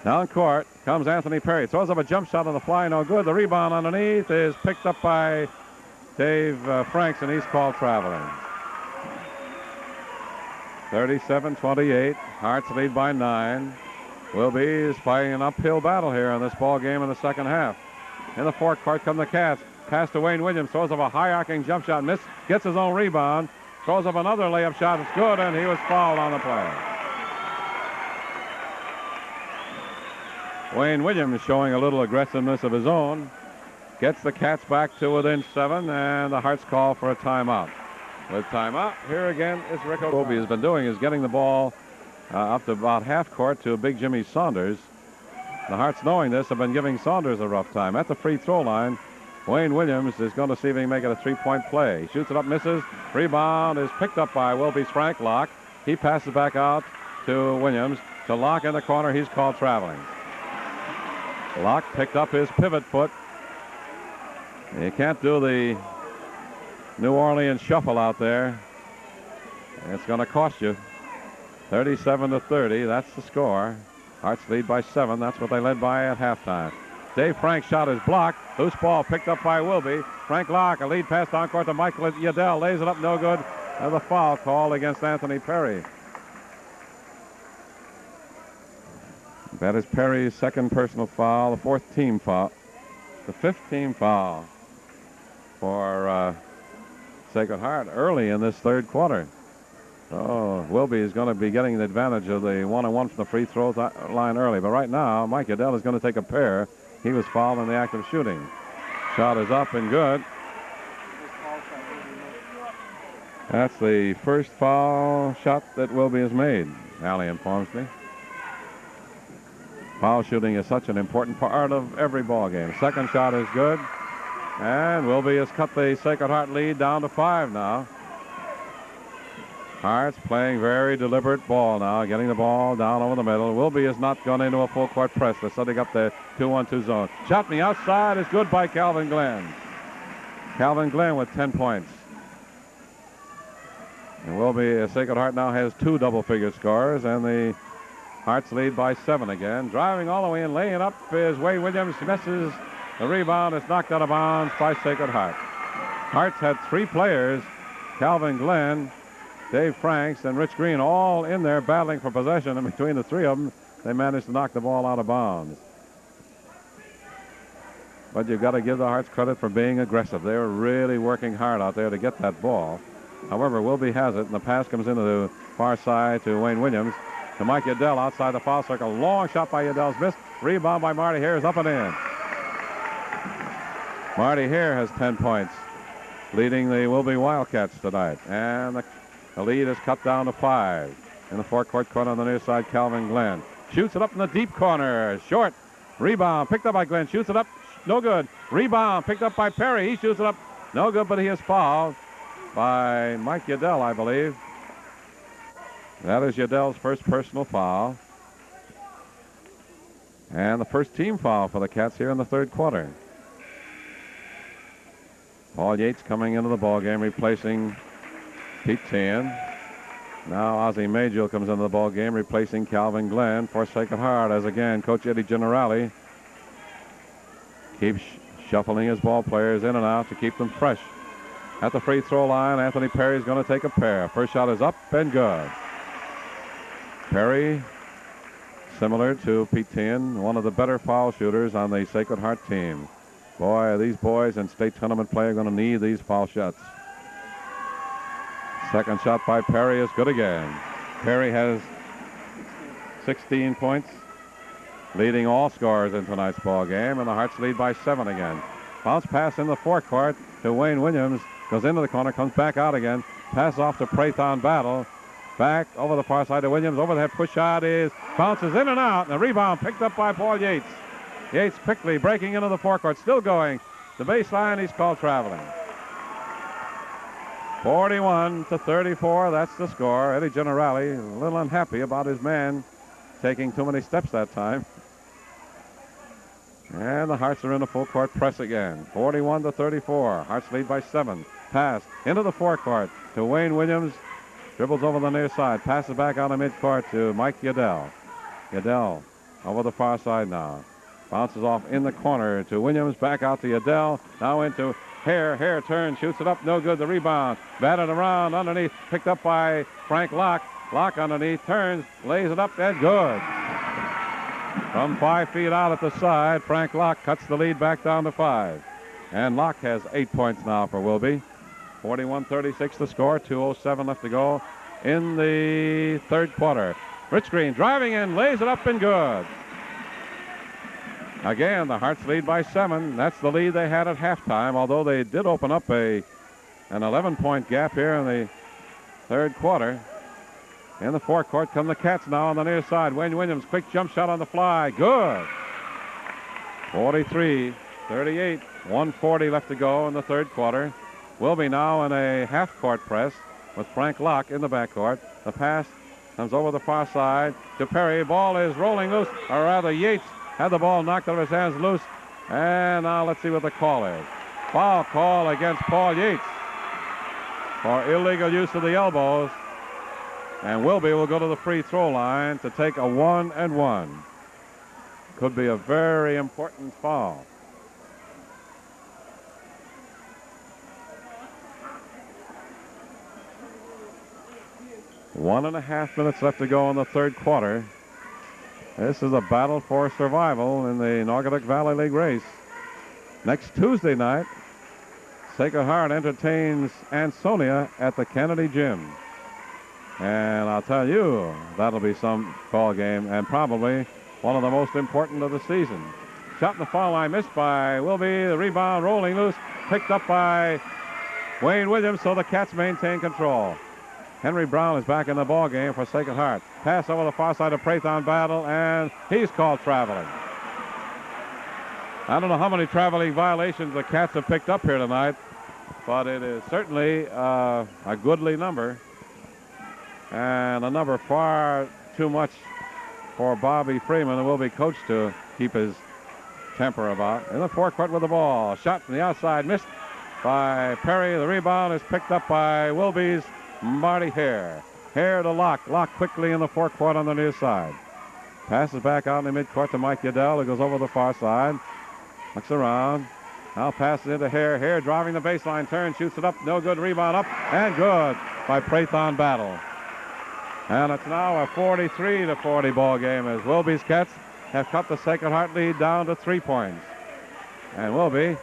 B: Down court comes Anthony Perry. Throws up a jump shot on the fly, no good. The rebound underneath is picked up by Dave Franks, and he's called traveling. 37-28. Hearts lead by 9. Wilby is fighting an uphill battle here in this ball game in the second half. In the forecourt come the Cats. Pass to Wayne Williams. Throws up a high-arcing jump shot. Miss. Gets his own rebound. Throws up another layup shot. It's good, and he was fouled on the play. Wayne Williams showing a little aggressiveness of his own. Gets the Cats back to within 7, and the Hearts call for a timeout. With timeout, here again is Rick O'Connor. Has been doing is getting the ball up to about half court to Big Jimmy Saunders. The Hearts, knowing this, have been giving Saunders a rough time. At the free throw line, Wayne Williams is going to see if he can make it a three-point play. He shoots it up, misses. Rebound is picked up by Wilby's Frank Locke. He passes back out to Williams. To Locke in the corner, he's called traveling. Locke picked up his pivot foot. You can't do the New Orleans shuffle out there. It's going to cost you. 37-30, that's the score. Hearts lead by 7. That's what they led by at halftime. Dave Frank's shot is blocked. Loose ball picked up by Wilby. Frank Locke, a lead pass down court to Michael Yadell. Lays it up, no good. And the foul call against Anthony Perry. That is Perry's second personal foul, the 4th team foul. The 5th team foul for Sacred Heart early in this third quarter. Oh, Wilby is going to be getting the advantage of the 1-on-1 from the free throw line early. But right now, Mike Yadell is going to take a pair. He was fouled in the act of shooting. Shot is up and good. That's the first foul shot that Wilby has made, Allie informs me. Foul shooting is such an important part of every ball game. Second shot is good. And Wilby has cut the Sacred Heart lead down to 5 now. Hearts playing very deliberate ball now, getting the ball down over the middle. Wilby has not gone into a full court press. They're setting up the 2-1-2 zone. Shot from the outside is good by Calvin Glenn. Calvin Glenn with 10 points. And Wilby, Sacred Heart now has 2 double-figure scorers, and the Hearts lead by 7 again. Driving all the way and laying up is Wayne Williams. Misses. The rebound is knocked out of bounds by Sacred Heart. Hearts had 3 players, Calvin Glenn, Dave Franks, and Rich Green, all in there battling for possession, and between the 3 of them, they managed to knock the ball out of bounds. But you've got to give the Hearts credit for being aggressive. They were really working hard out there to get that ball. However, Wilby has it, and the pass comes into the far side to Wayne Williams. To Mike Udell outside the foul circle. Long shot by Udell's missed. Rebound by Marty Hare is up and in. Marty Hare has 10 points, leading the Wilby Wildcats tonight. And the lead is cut down to 5. In the forecourt corner on the near side, Calvin Glenn shoots it up in the deep corner. Short. Rebound picked up by Glenn. Shoots it up. No good. Rebound picked up by Perry. He shoots it up. No good, but he is fouled by Mike Udell, I believe. That is Udell's first personal foul. And the first team foul for the Cats here in the third quarter. Paul Yates coming into the ballgame, replacing Pete Tien. Now Ozzie Majel comes into the ballgame, replacing Calvin Glenn for Sacred Heart, as again Coach Eddie Generali keeps shuffling his ball players in and out to keep them fresh. At the free throw line, Anthony Perry is going to take a pair. First shot is up and good. Perry, similar to Pete Tien, one of the better foul shooters on the Sacred Heart team. Boy, these boys in state tournament play are going to need these foul shots. Second shot by Perry is good again. Perry has 16 points, leading all scorers in tonight's ball game, and the Hearts lead by 7 again. Bounce pass in the forecourt to Wayne Williams. Goes into the corner, comes back out again. Pass off to Prathon Battle. Back over the far side to Williams. Overhead push shot is bounces in and out. And the rebound picked up by Paul Yates. Yates quickly breaking into the forecourt. Still going. The baseline, he's called traveling. 41-34, that's the score. Eddie Generali a little unhappy about his man taking too many steps that time. And the Hearts are in the full court press again. 41-34. Hearts lead by 7. Pass into the forecourt to Wayne Williams. Dribbles over the near side. Passes back out of midcourt to Mike Udell. Udell over the far side now. Bounces off in the corner to Williams. Back out to Udell. Now into Hare. Hare turns. Shoots it up. No good. The rebound. Batted around underneath. Picked up by Frank Locke. Locke underneath. Turns. Lays it up. And good. From 5 feet out at the side, Frank Locke cuts the lead back down to 5. And Locke has 8 points now for Wilby. 41-36 the score. 2:07 left to go in the third quarter. Rich Green driving in, lays it up and good. Again, the Hearts lead by 7. That's the lead they had at halftime, although they did open up an 11-point gap here in the third quarter. In the forecourt come the Cats now on the near side. Wayne Williams, quick jump shot on the fly. Good. 43-38. 1:40 left to go in the third quarter. Wilby now in a half-court press with Frank Locke in the backcourt. The pass comes over the far side to Perry. Ball is rolling loose, or rather Yates had the ball knocked out of his hands loose. And now let's see what the call is. Foul call against Paul Yates for illegal use of the elbows. And Wilby will go to the free throw line to take a 1-and-1. Could be a very important foul. One and a half minutes left to go in the third quarter. This is a battle for survival in the Naugatuck Valley League race. Next Tuesday night, Sacred Heart entertains Ansonia at the Kennedy Gym. And I'll tell you, that'll be some ball game and probably one of the most important of the season. Shot in the foul line, missed by Wilby. The rebound rolling loose, picked up by Wayne Williams, so the Cats maintain control. Henry Brown is back in the ball game for Sacred Heart. Pass over the far side of Prathon Battle, and he's called traveling. I don't know how many traveling violations the Cats have picked up here tonight, but it is certainly a goodly number, and a number far too much for Bobby Freeman, the Wilby coach, to keep his temper about. In the forecourt with the ball. Shot from the outside, missed by Perry. The rebound is picked up by Wilby's Marty Hare. Hare to Locke. Locke quickly in the forecourt on the near side. Passes back out in the midcourt to Mike Udell, who goes over the far side. Looks around. Now passes into Hare. Hare driving the baseline. Turn, shoots it up. No good. Rebound up. And good by Prathon Battle. And it's now a 43-40 ball game as Wilby's Cats have cut the Sacred Heart lead down to 3 points. And Wilby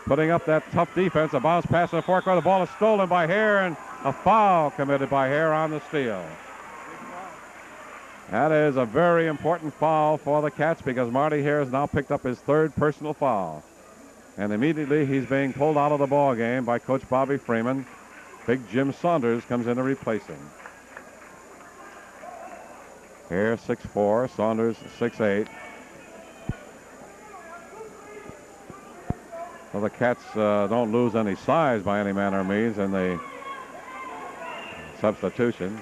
B: putting up that tough defense. A bounce pass in the forecourt. The ball is stolen by Hare, and a foul committed by Hare on the steal. That is a very important foul for the Cats because Marty Hare has now picked up his third personal foul. And immediately he's being pulled out of the ball game by Coach Bobby Freeman. Big Jim Saunders comes in to replace him. Hare 6'4", Saunders 6'8". Well, the Cats don't lose any size by any manner of means in the substitution.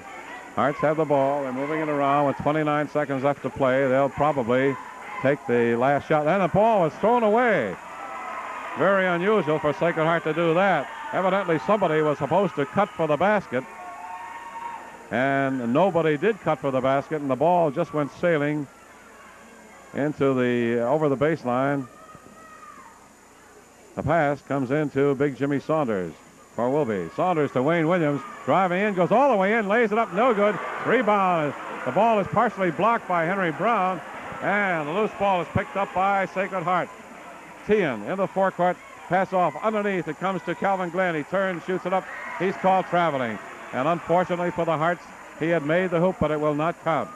B: Hearts have the ball. They're moving it around with 29 seconds left to play. They'll probably take the last shot. And the ball is thrown away. Very unusual for Sacred Heart to do that. Evidently somebody was supposed to cut for the basket. And nobody did cut for the basket. And the ball just went sailing into over the baseline. The pass comes into Big Jimmy Saunders for Wilby. Saunders to Wayne Williams. Driving in, goes all the way in, lays it up, no good. Rebound. The ball is partially blocked by Henry Brown. And the loose ball is picked up by Sacred Heart. Tian in the forecourt. Pass off underneath. It comes to Calvin Glenn. He turns, shoots it up. He's called traveling. And unfortunately for the Hearts, he had made the hoop, but it will not count.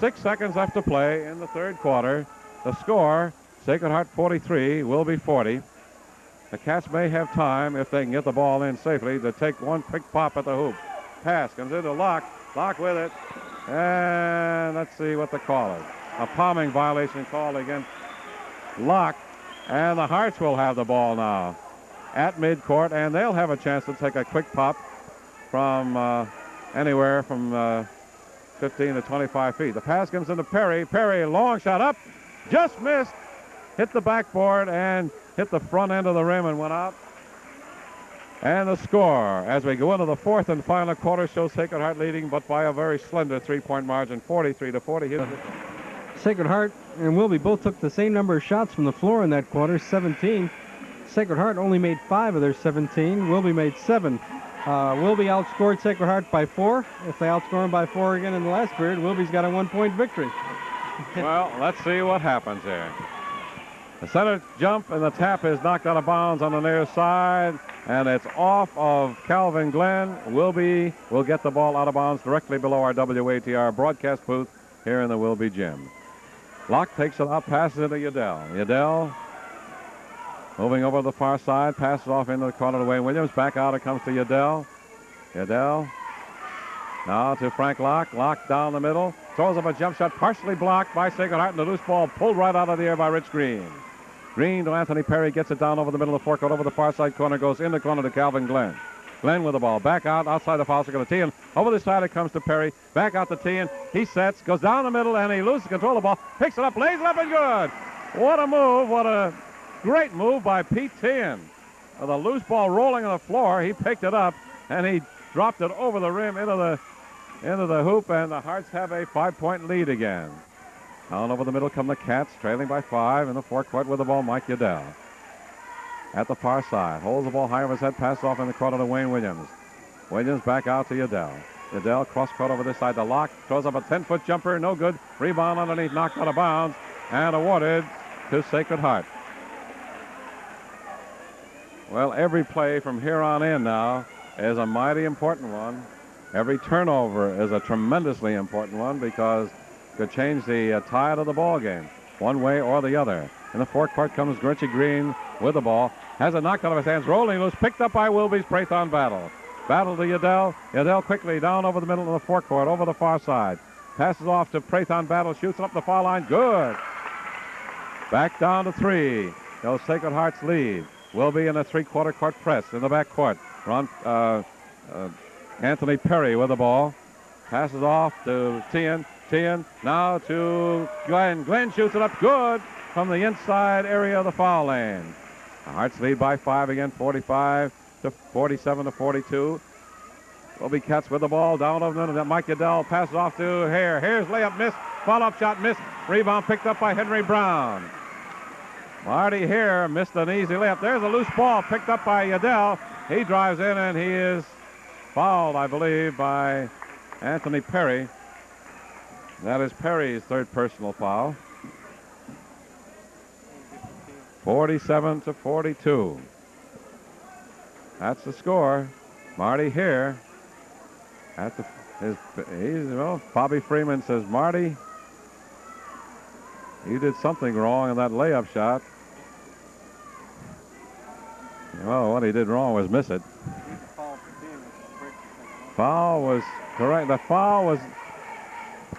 B: 6 seconds left to play in the third quarter. The score, Sacred Heart 43, Wilby 40. The Cats may have time, if they can get the ball in safely, to take one quick pop at the hoop. Pass comes into Locke. Locke with it. And let's see what the call is. A palming violation called against Locke. And the Hearts will have the ball now at midcourt, and they'll have a chance to take a quick pop from anywhere from 15 to 25 feet. The pass comes into Perry. Perry, long shot up. Just missed. Hit the backboard and hit the front end of the rim and went out. And the score as we go into the fourth and final quarter shows Sacred Heart leading, but by a very slender 3-point margin, 43-40.
A: Sacred Heart and Wilby both took the same number of shots from the floor in that quarter, 17. Sacred Heart only made 5 of their 17. Wilby made 7. Wilby outscored Sacred Heart by 4. If they outscore them by 4 again in the last period, Wilby's got a 1-point victory.
B: Well, let's see what happens here. The center jump and the tap is knocked out of bounds on the near side, and it's off of Calvin Glenn. Wilby will get the ball out of bounds directly below our WATR broadcast booth here in the Wilby gym. Locke takes it out, passes it to Udell. Udell moving over to the far side, passes off into the corner to Wayne Williams. Back out it comes to Udell. Udell now to Frank Locke. Locke down the middle. Throws up a jump shot, partially blocked by Sacred Heart, and the loose ball pulled right out of the air by Rich Green. Green to Anthony Perry, gets it down over the middle of the forecourt, over the far side corner, goes in the corner to Calvin Glenn. Glenn with the ball, back out, outside the foul circle to Tian. Over the side it comes to Perry, back out to Tian. He sets, goes down the middle, and he loses control of the ball, picks it up, lays it up, and good. What a move, what a great move by Pete Tian. With a loose ball rolling on the floor, he picked it up, and he dropped it over the rim into the hoop, and the Hearts have a 5-point lead again. Down over the middle come the Cats, trailing by 5 in the forecourt with the ball, Mike Udell. At the far side, holds the ball high over his head, pass off in the corner to Wayne Williams. Williams back out to Udell. Udell cross court over this side to Locke, throws up a 10-foot jumper, no good. Rebound underneath, knocked out of bounds, and awarded to Sacred Heart. Well, every play from here on in now is a mighty important one. Every turnover is a tremendously important one because it could change the tide of the ball game one way or the other. In the forecourt comes Richie Green with the ball. Has it knocked out of his hands. Rolling loose. Picked up by Wilby's Prathon Battle. Battle to Udell. Udell quickly down over the middle of the forecourt, over the far side. Passes off to Prathon Battle. Shoots up the foul line. Good. Back down to 3. Goes Sacred Heart's lead. Wilby in a 3-quarter court press in the back court. Anthony Perry with the ball. Passes off to Tian. Tian now to Glenn. Glenn shoots it up good from the inside area of the foul lane. The Hearts lead by 5 again, 47-42. Wilby Cats with the ball down over the Mike Udell. Passes off to Hare. Hare's layup missed. Follow-up shot missed. Rebound picked up by Henry Brown. Marty Hare missed an easy layup. There's a loose ball picked up by Udell. He drives in and he is fouled, I believe, by Anthony Perry. That is Perry's third personal foul. 47-42. That's the score. Marty here at Bobby Freeman says, Marty, you did something wrong in that layup shot. Well, what he did wrong was miss it. Foul was correct. The foul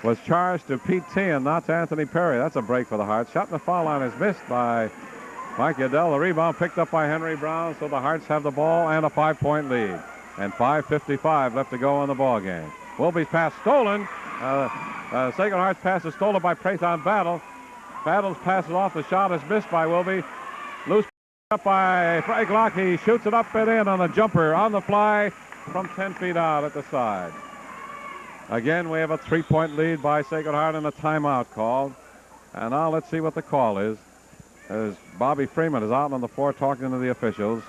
B: was charged to Pete Tien, not to Anthony Perry. That's a break for the Hearts. Shot in the foul line is missed by Mike Udell. The rebound picked up by Henry Brown, so the Hearts have the ball and a 5-point lead. And 5:55 left to go in the ball game. Wilby's pass stolen. Sacred Hearts pass is stolen by Prathon Battle. Battles passes off. The shot is missed by Wilby. Loose up by Frank Locke. He shoots it up and in on a jumper on the fly from 10 feet out at the side. Again, we have a 3-point lead by Sacred Heart and a timeout called. And now let's see what the call is. As Bobby Freeman is out on the floor talking to the officials,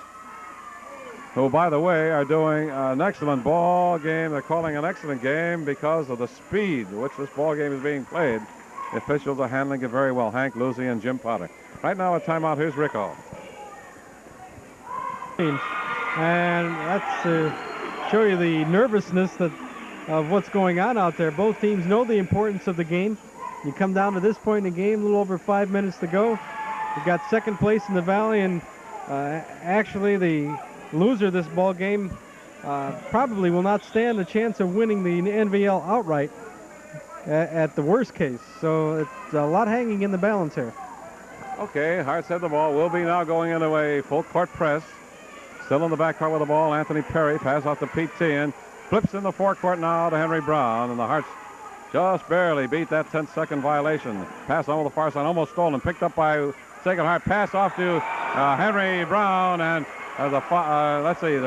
B: who, by the way, are doing an excellent ball game. They're calling an excellent game because of the speed with which this ball game is being played. The officials are handling it very well. Hank Lucy and Jim Potter. Right now, a timeout. Here's Rico.
A: And that's to show you the nervousness of what's going on out there. Both teams know the importance of the game. You come down to this point in the game, a little over 5 minutes to go. You've got second place in the Valley, and actually the loser of this ball game probably will not stand a chance of winning the N.V.L. outright at the worst case. So it's a lot hanging in the balance here.
B: Okay, Hearts have the ball. Wilby now going into a full court press. Still in the backcourt with the ball. Anthony Perry pass off to Pete Tien. Flips in the forecourt now to Henry Brown, and the Hearts just barely beat that 10-second violation. Pass on the far side, almost stolen. Picked up by Sacred Heart. Pass off to Henry Brown, and let's see,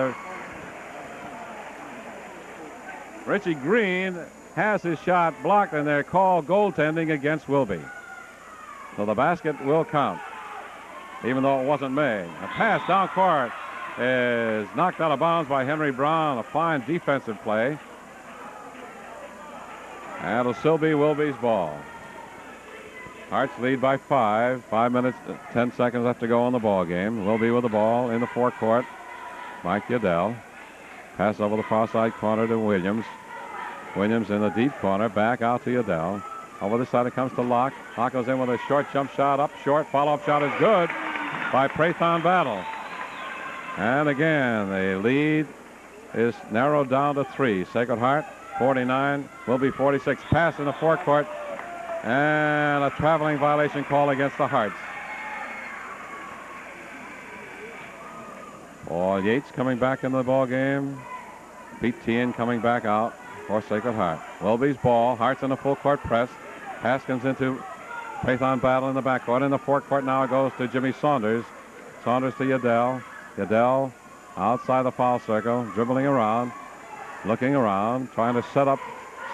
B: Richie Green has his shot blocked, and they're called goaltending against Wilby. So the basket will count, even though it wasn't made. A pass down court is knocked out of bounds by Henry Brown. A fine defensive play. And it'll still be Wilby's ball. Hearts lead by 5. 5 minutes, 10 seconds left to go in the ball game. Wilby with the ball in the forecourt. Mike Udell. Pass over the far side corner to Williams. Williams in the deep corner. Back out to Udell. Over the side it comes to Locke. Locke goes in with a short jump shot up short. Follow-up shot is good by Prathon Battle. And again, the lead is narrowed down to 3. Sacred Heart 49, Wilby 46. Pass in the forecourt, and a traveling violation call against the Hearts. Paul Yates coming back into the ball game. Pete Tien coming back out for Sacred Heart. Wilby's ball. Hearts in a full court press. Pass comes into Prathon Battle in the backcourt. In the forecourt now it goes to Jimmy Saunders. Saunders to Udell. Udell outside the foul circle, dribbling around, looking around, trying to set up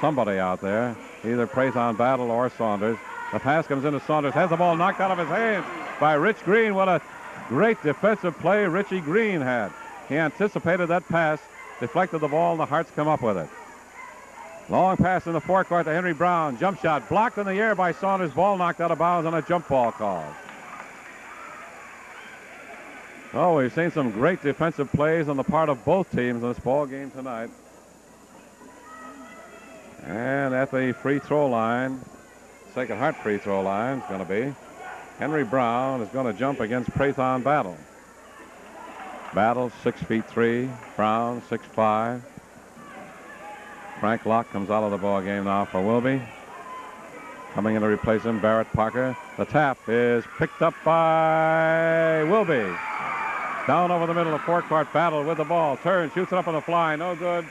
B: somebody out there, either Prathon Battle or Saunders. The pass comes into Saunders, has the ball knocked out of his hands by Rich Green. What a great defensive play Richie Green had. He anticipated that pass, deflected the ball, and the Hearts come up with it. Long pass in the forecourt to Henry Brown. Jump shot blocked in the air by Saunders. Ball knocked out of bounds on a jump ball call. Oh, we've seen some great defensive plays on the part of both teams in this ball game tonight. And at the free throw line, Sacred Heart free throw line is going to be Henry Brown is going to jump against Prathon Battle. Battle 6'3", Brown 6'5". Frank Locke comes out of the ball game now for Wilby. Coming in to replace him, Barrett Parker. The tap is picked up by Wilby. Down over the middle of forecourt. Battle with the ball. Turns, shoots it up on the fly. No good.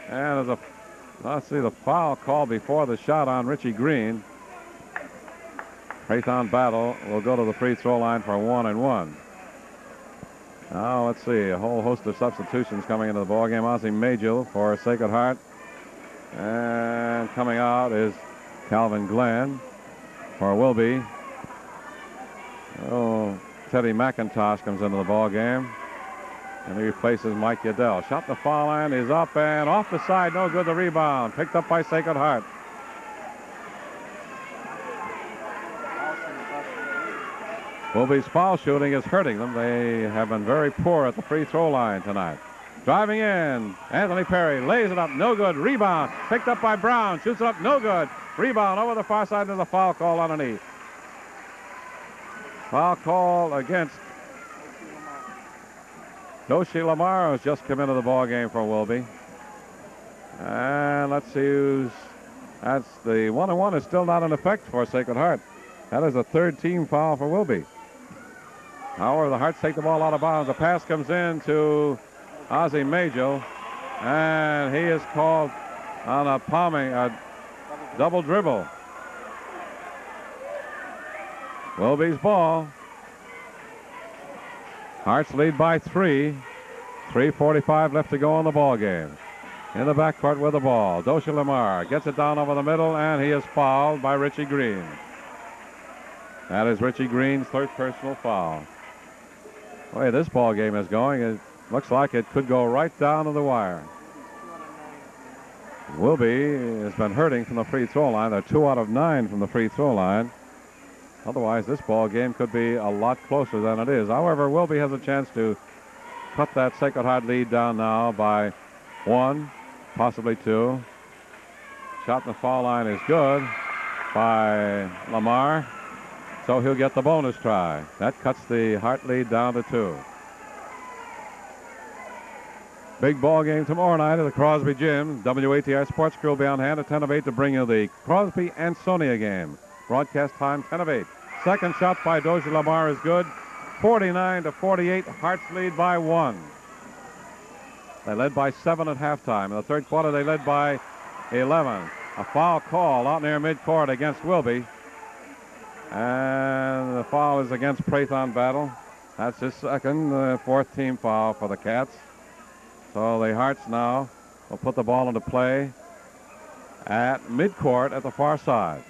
B: And there's let's see, the foul call before the shot on Richie Green. Prathon Battle will go to the free throw line for 1-1. Now let's see, a whole host of substitutions coming into the ball game. Ozzie Majel for Sacred Heart. And coming out is Calvin Glenn for Wilby. Oh, Teddy McIntosh comes into the ball game, and he replaces Mike Udell. Shot the foul line is up and off the side. No good. The rebound picked up by Sacred Heart. Wilby's foul shooting is hurting them. They have been very poor at the free throw line tonight. Driving in, Anthony Perry lays it up, no good. Rebound, picked up by Brown, shoots it up, no good. Rebound over the far side, and there's a foul call underneath. Foul call against Doshi Lamar, who's just come into the ball game for Wilby. And let's see that's the 1-on-1 is still not in effect for Sacred Heart. That is a third team foul for Wilby. However, the Hearts take the ball out of bounds. The pass comes in to Ozzie Majel, and he is called on a double dribble. Wilby's ball. Hearts lead by 3. 3:45 left to go in the ball game. In the backcourt with the ball, Doshi Lamar gets it down over the middle, and he is fouled by Richie Green. That is Richie Green's third personal foul. The way this ball game is going, it looks like it could go right down to the wire. Wilby has been hurting from the free throw line. They're 2 out of 9 from the free throw line. Otherwise, this ball game could be a lot closer than it is. However, Wilby has a chance to cut that Sacred Heart lead down now by 1, possibly 2. Shot in the foul line is good by Lamar, so he'll get the bonus try. That cuts the Heart lead down to 2. Big ball game tomorrow night at the Crosby Gym. WATR Sports Crew will be on hand at 10 of 8 to bring you the Crosby-Ansonia game. Broadcast time 10 of 8. Second shot by Doshi Lamar is good. 49-48. Hearts lead by 1. They led by 7 at halftime. In the third quarter, they led by 11. A foul call out near midcourt against Wilby. And the foul is against Prathon Battle. That's his second, fourth team foul for the Cats. So the Hearts now will put the ball into play at midcourt at the far side.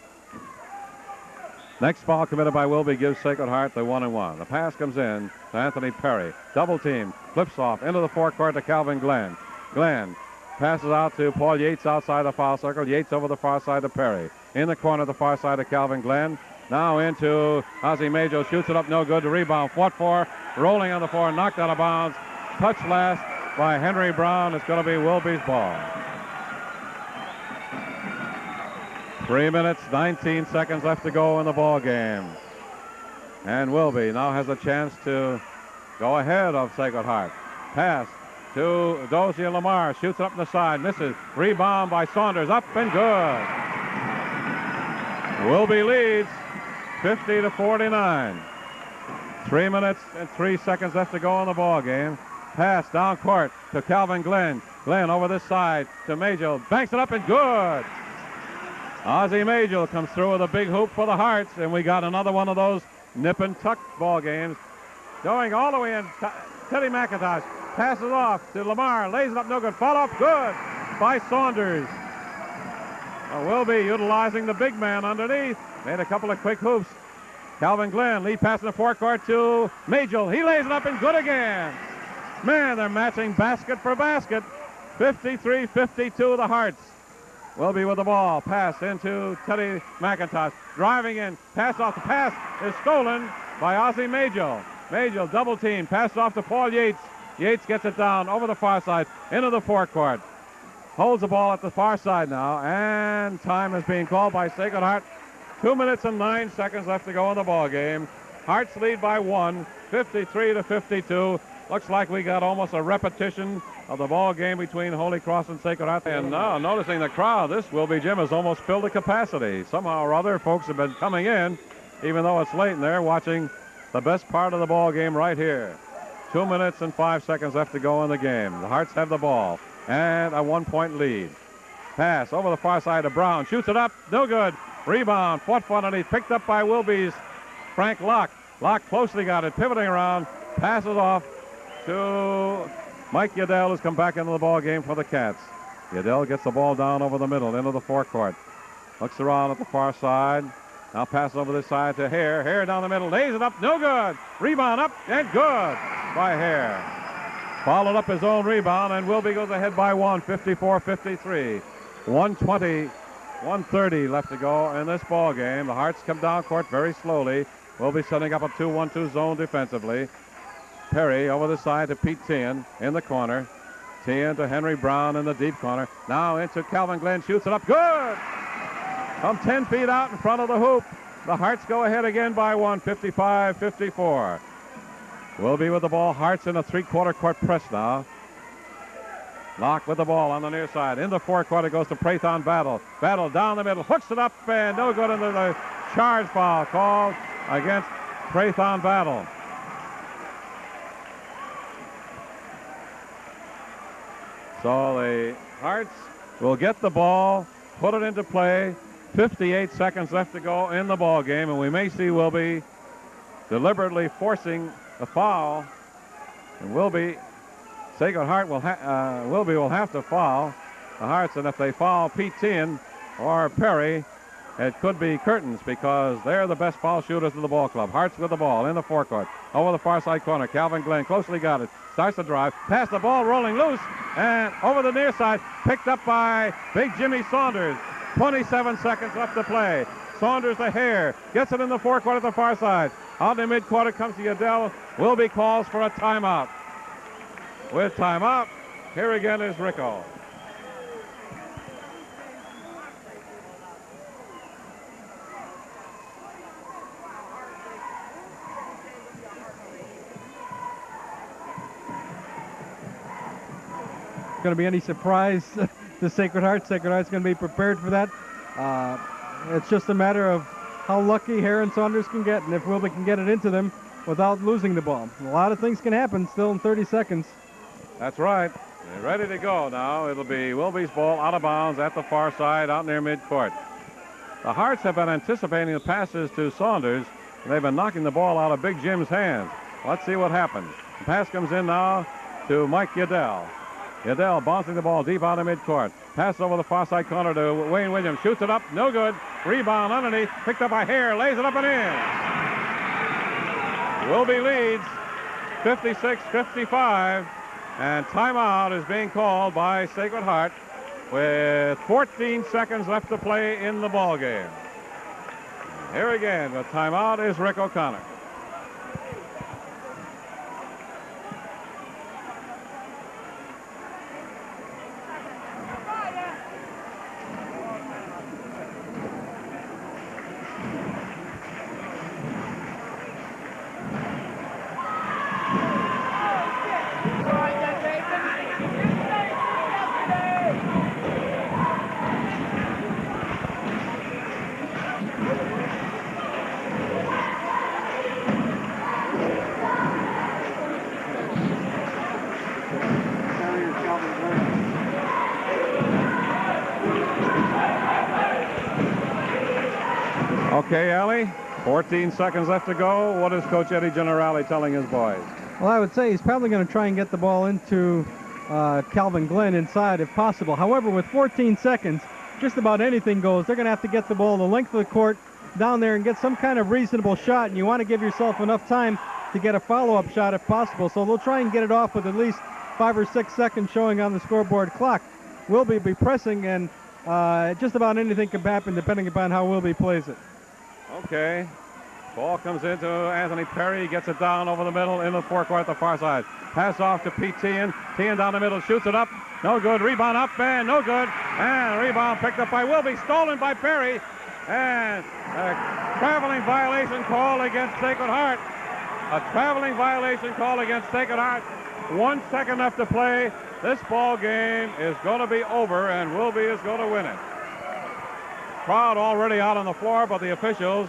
B: Next foul committed by Wilby gives Sacred Heart the 1-and-1. The pass comes in to Anthony Perry. Double team, flips off into the forecourt to Calvin Glenn. Glenn passes out to Paul Yates outside the foul circle. Yates over the far side to Perry. In the corner, the far side to Calvin Glenn. Now into Ozzie Majel, shoots it up, no good. The rebound, fought for, rolling on the floor, knocked out of bounds. Touch last by Henry Brown. It's going to be Wilby's ball. 3 minutes, 19 seconds left to go in the ball game. And Wilby now has a chance to go ahead of Sacred Heart. Pass to Doshi Lamar, shoots it up in the side, misses. Rebound by Saunders, up and good. Wilby leads 50-49. 3 minutes and 3 seconds left to go in the ball game. Pass down court to Calvin Glenn. Glenn over this side to Majel, banks it up and good. Ozzie Majel comes through with a big hoop for the Hearts, and we got another one of those nip and tuck ball games. Going all the way in, Teddy McIntosh passes off to Lamar, lays it up, no good. Fall off, good by Saunders. Wilby utilizing the big man underneath. Made a couple of quick hoops. Calvin Glenn, lead pass in the forecourt to Majel. He lays it up and good again. Man, they're matching basket for basket. 53-52 the Hearts. Wilby with the ball. Pass into Teddy McIntosh. Driving in. Pass off. The pass is stolen by Ozzie Majel. Majel double team. Pass off to Paul Yates. Yates gets it down over the far side into the forecourt. Holds the ball at the far side now. And time is being called by Sacred Heart. 2 minutes and 9 seconds left to go in the ball game. Hearts lead by 1. 53-52. Looks like we got almost a repetition of the ball game between Holy Cross and Sacred Heart. And now, noticing the crowd, this Wilby Gym has almost filled to capacity. Somehow or other, folks have been coming in, even though it's late in there, watching the best part of the ball game right here. 2 minutes and 5 seconds left to go in the game. The Hearts have the ball and a 1-point lead. Pass over the far side to Brown. Shoots it up. No good. Rebound. Fought for underneath. Picked up by Wilby's Frank Locke. Locke closely got it. Pivoting around. Passes off to Mike Udell, who's come back into the ball game for the Cats. Udell gets the ball down over the middle into the forecourt. Looks around at the far side. Now passes over this side to Hare. Hare down the middle. Lays it up. No good. Rebound up and good by Hare. Followed up his own rebound, and Wilby goes ahead by 1, 54-53. 1:20, 1:30 left to go in this ball game. The Hearts come down court very slowly. Wilby setting up a 2-1-2 zone defensively. Perry over the side to Pete Tien in the corner. Tien to Henry Brown in the deep corner. Now into Calvin Glenn, shoots it up. Good! From 10 feet out in front of the hoop. The Hearts go ahead again by one, 55-54. Wilby with the ball. Hearts in a three-quarter court press now. Locke with the ball on the near side. In the forecourt, it goes to Prathon Battle. Battle down the middle, hooks it up, and no good into the charge foul called against Prathon Battle. So the Hearts will get the ball, put it into play. 58 seconds left to go in the ball game, and we may see Wilby deliberately forcing the foul. And Wilby will have to foul the Hearts, and if they foul Pete Tien or Perry, it could be curtains because they're the best foul shooters of the ball club. Hearts with the ball in the forecourt. Over the far side corner. Calvin Glenn closely got it. Starts to drive. Pass the ball rolling loose. And over the near side. Picked up by Big Jimmy Saunders. 27 seconds left to play. Saunders the hair. Gets it in the forecourt at the far side. Out in the midcourt comes to N.V.L. Wilby calls for a timeout. With timeout, here again is Rico.
A: Going to be any surprise to Sacred Heart. Sacred Heart's going to be prepared for that. It's just a matter of how lucky Hare and Saunders can get, and if Wilby can get it into them without losing the ball. A lot of things can happen still in 30 seconds.
B: That's right. They're ready to go now. It'll be Wilby's ball out of bounds at the far side out near midcourt. The Hearts have been anticipating the passes to Saunders, and they've been knocking the ball out of Big Jim's hands. Let's see what happens. The pass comes in now to Mike Yedell. Yedell bouncing the ball deep out of midcourt. Pass over the far side corner to Wayne Williams. Shoots it up. No good. Rebound underneath. Picked up by Hare. Lays it up and in. Wilby leads 56-55. And timeout is being called by Sacred Heart with 14 seconds left to play in the ball game. Here again, the timeout is Rick O'Connor. Okay, Allie, 14 seconds left to go. What is Coach Eddie Generali telling his boys?
A: Well, I would say he's probably going to try and get the ball into Calvin Glenn inside if possible. However, with 14 seconds, just about anything goes. They're going to have to get the ball the length of the court down there and get some kind of reasonable shot, and you want to give yourself enough time to get a follow-up shot if possible. So they'll try and get it off with at least 5 or 6 seconds showing on the scoreboard clock. Wilby be pressing, and just about anything can happen depending upon how Wilby plays it.
B: Okay. Ball comes into Anthony Perry. He gets it down over the middle in the forecourt at the far side. Pass off to Pete Tien. Tien down the middle, shoots it up. No good. Rebound up and no good. And rebound picked up by Wilby. Stolen by Perry. And a traveling violation called against Sacred Heart. A traveling violation called against Sacred Heart. 1 second left to play. This ball game is going to be over, and Wilby is going to win it. Crowd already out on the floor, but the officials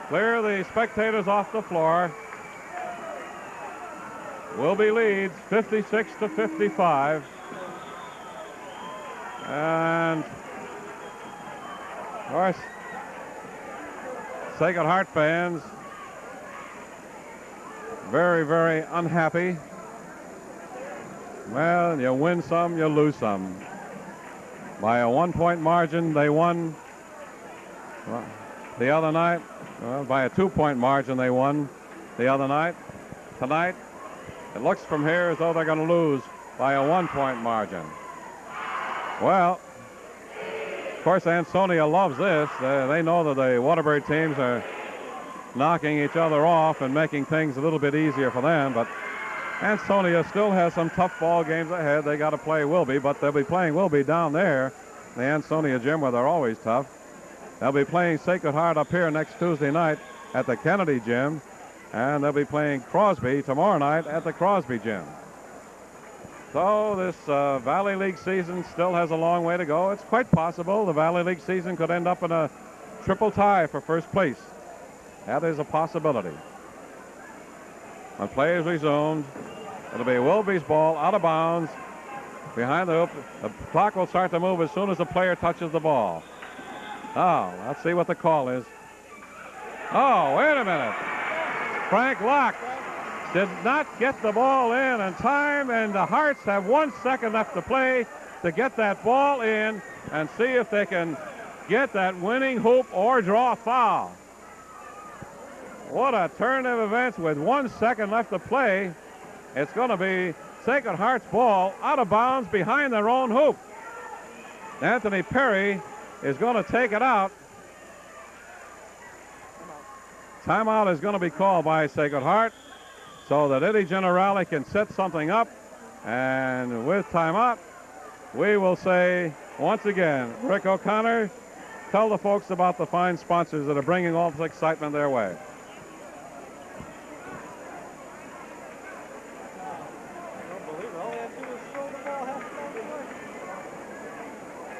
B: clear the spectators off the floor. Wilby leads 56-55. And, of course, Sacred Heart fans very, very unhappy. Well, you win some, you lose some. By a 1-point margin, they won the other night. By a 2-point margin, they won the other night. Tonight, it looks from here as though they're going to lose by a 1-point margin. Well, of course, Ansonia loves this. They know that the Waterbury teams are knocking each other off and making things a little bit easier for them. But Ansonia still has some tough ball games ahead. They got to play Wilby, but they'll be playing Wilby down there, the Ansonia gym, where they're always tough. They'll be playing Sacred Heart up here next Tuesday night at the Kennedy gym, and they'll be playing Crosby tomorrow night at the Crosby gym. So this Valley League season still has a long way to go. It's quite possible the Valley League season could end up in a triple tie for first place. That is a possibility. When play is resumed, it'll be Wilby's ball out of bounds behind the hoop. The clock will start to move as soon as the player touches the ball. Oh, let's see what the call is. Oh, wait a minute. Frank Locke did not get the ball in time, and the Hearts have 1 second left to play to get that ball in and see if they can get that winning hoop or draw a foul. What a turn of events with 1 second left to play. It's going to be Sacred Heart's ball out of bounds behind their own hoop. Anthony Perry is going to take it out. Timeout is going to be called by Sacred Heart so that Eddie Generali can set something up. And with timeout, we will say once again, Rick O'Connor, tell the folks about the fine sponsors that are bringing all this excitement their way.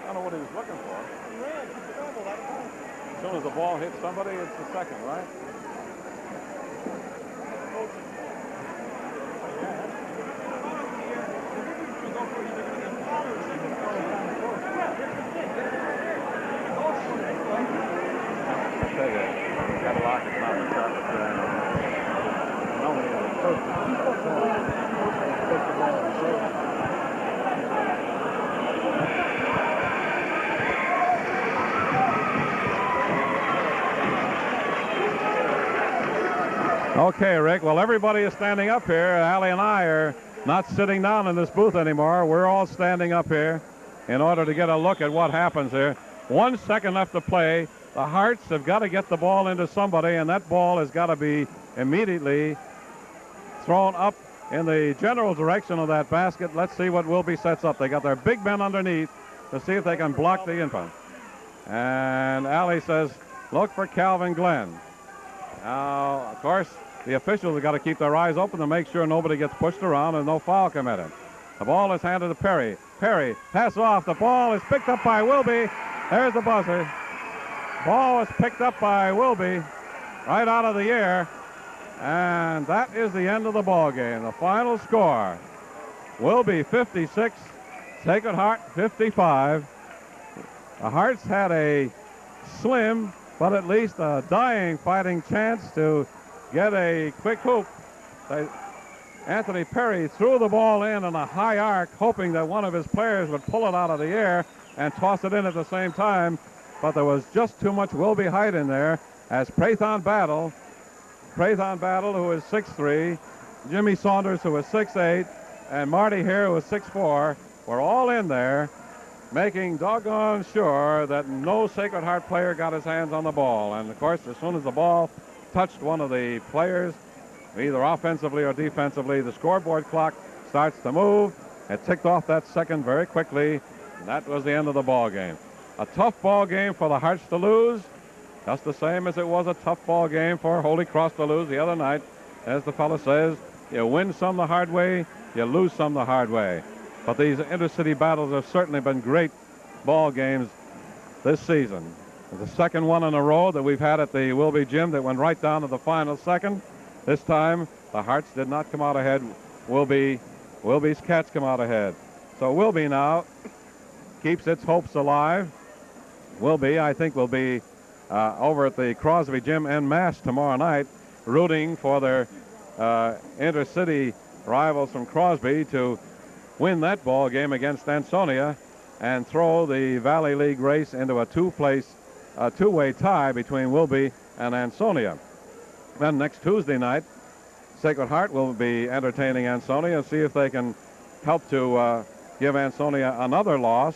B: I don't know what he was looking for. As soon as the ball hits somebody, it's the second, right? Okay, Rick. Well, everybody is standing up here. Allie and I are not sitting down in this booth anymore. We're all standing up here in order to get a look at what happens here. 1 second left to play. The Hearts have got to get the ball into somebody, and that ball has got to be immediately thrown up in the general direction of that basket. Let's see what Wilby sets up. They got their big men underneath to see if they can block the input. And Allie says, look for Calvin Glenn. Now, of course, the officials have got to keep their eyes open to make sure nobody gets pushed around and no foul committed. The ball is handed to Perry. Perry, pass off. The ball is picked up by Wilby. There's the buzzer. Ball was picked up by Wilby right out of the air. And that is the end of the ball game. The final score, Wilby 56, Sacred Heart 55. The Hearts had a slim, but at least a dying fighting chance to get a quick hoop. Anthony Perry threw the ball in a high arc, hoping that one of his players would pull it out of the air and toss it in at the same time. But there was just too much Wilby height in there as Prathon Battle, who is 6'3", Jimmy Saunders, who is 6'8", and Marty here, who is 6'4", were all in there, making doggone sure that no Sacred Heart player got his hands on the ball. And, of course, as soon as the ball touched one of the players, either offensively or defensively, the scoreboard clock starts to move. It ticked off that second very quickly, and that was the end of the ball game. A tough ball game for the Hearts to lose, just the same as it was a tough ball game for Holy Cross to lose the other night. As the fellow says, you win some the hard way, you lose some the hard way. But these intercity battles have certainly been great ball games this season. The second one in a row that we've had at the Wilby Gym that went right down to the final second. This time, the Hearts did not come out ahead. Wilby's Cats come out ahead. So Wilby now keeps its hopes alive. Wilby, I think, will be over at the Crosby Gym en masse tomorrow night, rooting for their intercity rivals from Crosby to win that ball game against Ansonia and throw the Valley League race into a two-way tie between Wilby and Ansonia. Then next Tuesday night, Sacred Heart will be entertaining Ansonia and see if they can help to give Ansonia another loss.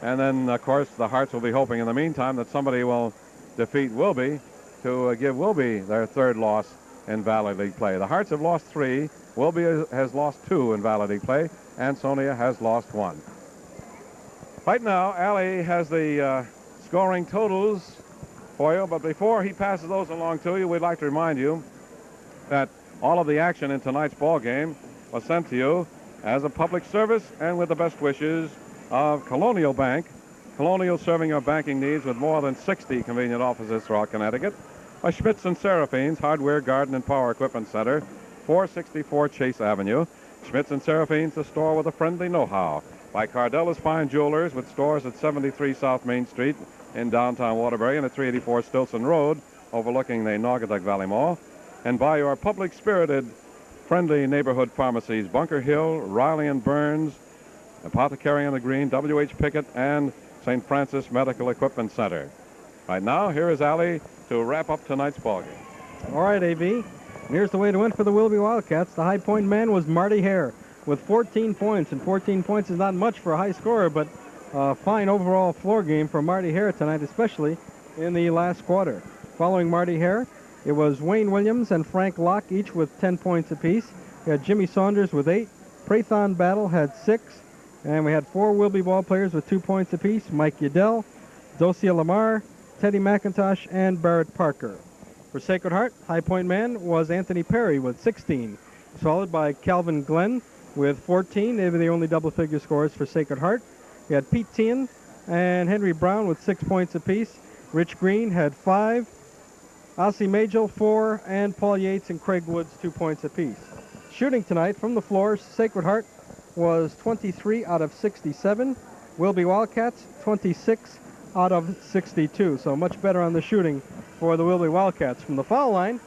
B: And then, of course, the Hearts will be hoping in the meantime that somebody will defeat Wilby to give Wilby their third loss in Valley League play. The Hearts have lost 3. Wilby has lost 2 in Valley League play. Ansonia has lost 1. Right now, Allie has the scoring totals for you, but before he passes those along to you, we'd like to remind you that all of the action in tonight's ball game was sent to you as a public service and with the best wishes of Colonial Bank. Colonial, serving your banking needs with more than 60 convenient offices throughout Connecticut. By Schmitz and Seraphine's Hardware, Garden, and Power Equipment Center, 464 Chase Avenue. Schmitz and Seraphine's, the store with a friendly know-how. By Cardella's Fine Jewelers, with stores at 73 South Main Street in downtown Waterbury and at 384 Stilson Road, overlooking the Naugatuck Valley Mall. And by your public-spirited, friendly neighborhood pharmacies, Bunker Hill, Riley and Burns, Apothecary on the Green, W.H. Pickett, and St. Francis Medical Equipment Center. Right now, here is Allie to wrap up tonight's ballgame.
A: All right, A.V. Here's the way to win for the Wilby Wildcats. The high point man was Marty Hare with 14 points, and 14 points is not much for a high scorer, but a fine overall floor game for Marty Hare tonight, especially in the last quarter. Following Marty Hare, it was Wayne Williams and Frank Locke, each with 10 points apiece. We had Jimmy Saunders with 8. Prathon Battle had 6. And we had 4 Wilby ball players with 2 points apiece: Mike Udell, Dosia Lamar, Teddy McIntosh, and Barrett Parker. For Sacred Heart, high point man was Anthony Perry with 16, followed by Calvin Glenn with 14. They were the only double-figure scorers for Sacred Heart. We had Pete Tien and Henry Brown with 6 points apiece. Rich Green had 5. Ossie Majel, 4, and Paul Yates and Craig Woods, 2 points apiece. Shooting tonight from the floor, Sacred Heart was 23 out of 67. Wilby Wildcats, 26 out of 62. So much better on the shooting for the Wilby Wildcats. From the foul line,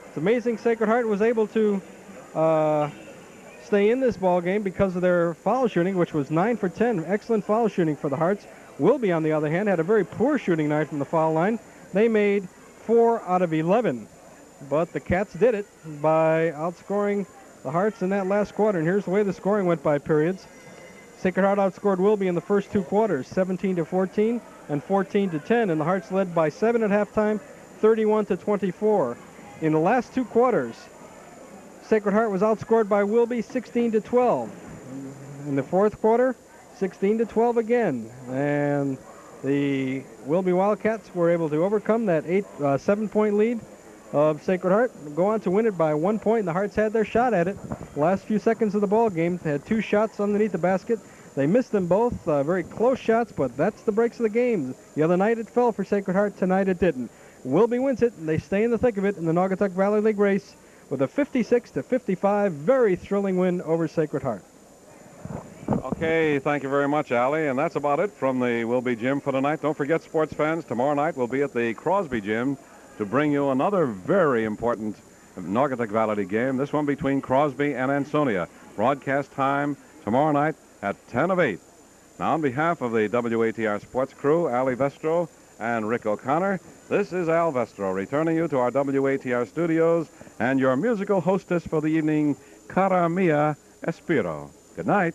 A: it's amazing Sacred Heart was able to stay in this ball game because of their foul shooting, which was 9 for 10. Excellent foul shooting for the Hearts. Wilby, on the other hand, had a very poor shooting night from the foul line. They made 4 out of 11. But the Cats did it by outscoring the Hearts in that last quarter. And here's the way the scoring went by periods. Sacred Heart outscored Wilby in the first 2 quarters, 17-14 and 14-10. And the Hearts led by 7 at halftime, 31-24. In the last 2 quarters, Sacred Heart was outscored by Wilby 16-12. In the fourth quarter, 16-12 again. And the Wilby Wildcats were able to overcome that 7-point lead of Sacred Heart, go on to win it by 1 point. And the Hearts had their shot at it. Last few seconds of the ball game, they had 2 shots underneath the basket. They missed them both, very close shots, but that's the breaks of the game. The other night it fell for Sacred Heart, tonight it didn't. Wilby wins it, and they stay in the thick of it in the Naugatuck Valley League race with a 56-55, very thrilling win over Sacred Heart.
B: Okay, thank you very much, Allie. And that's about it from the Wilby Gym for tonight. Don't forget, sports fans, tomorrow night we'll be at the Crosby Gym to bring you another very important Naugatuck Valley League game, this one between Crosby and Ansonia. Broadcast time tomorrow night at 10 of 8. Now, on behalf of the WATR sports crew, Ali Vestro and Rick O'Connor, this is Al Vestro returning you to our WATR studios and your musical hostess for the evening, Cara Mia Espiro. Good night.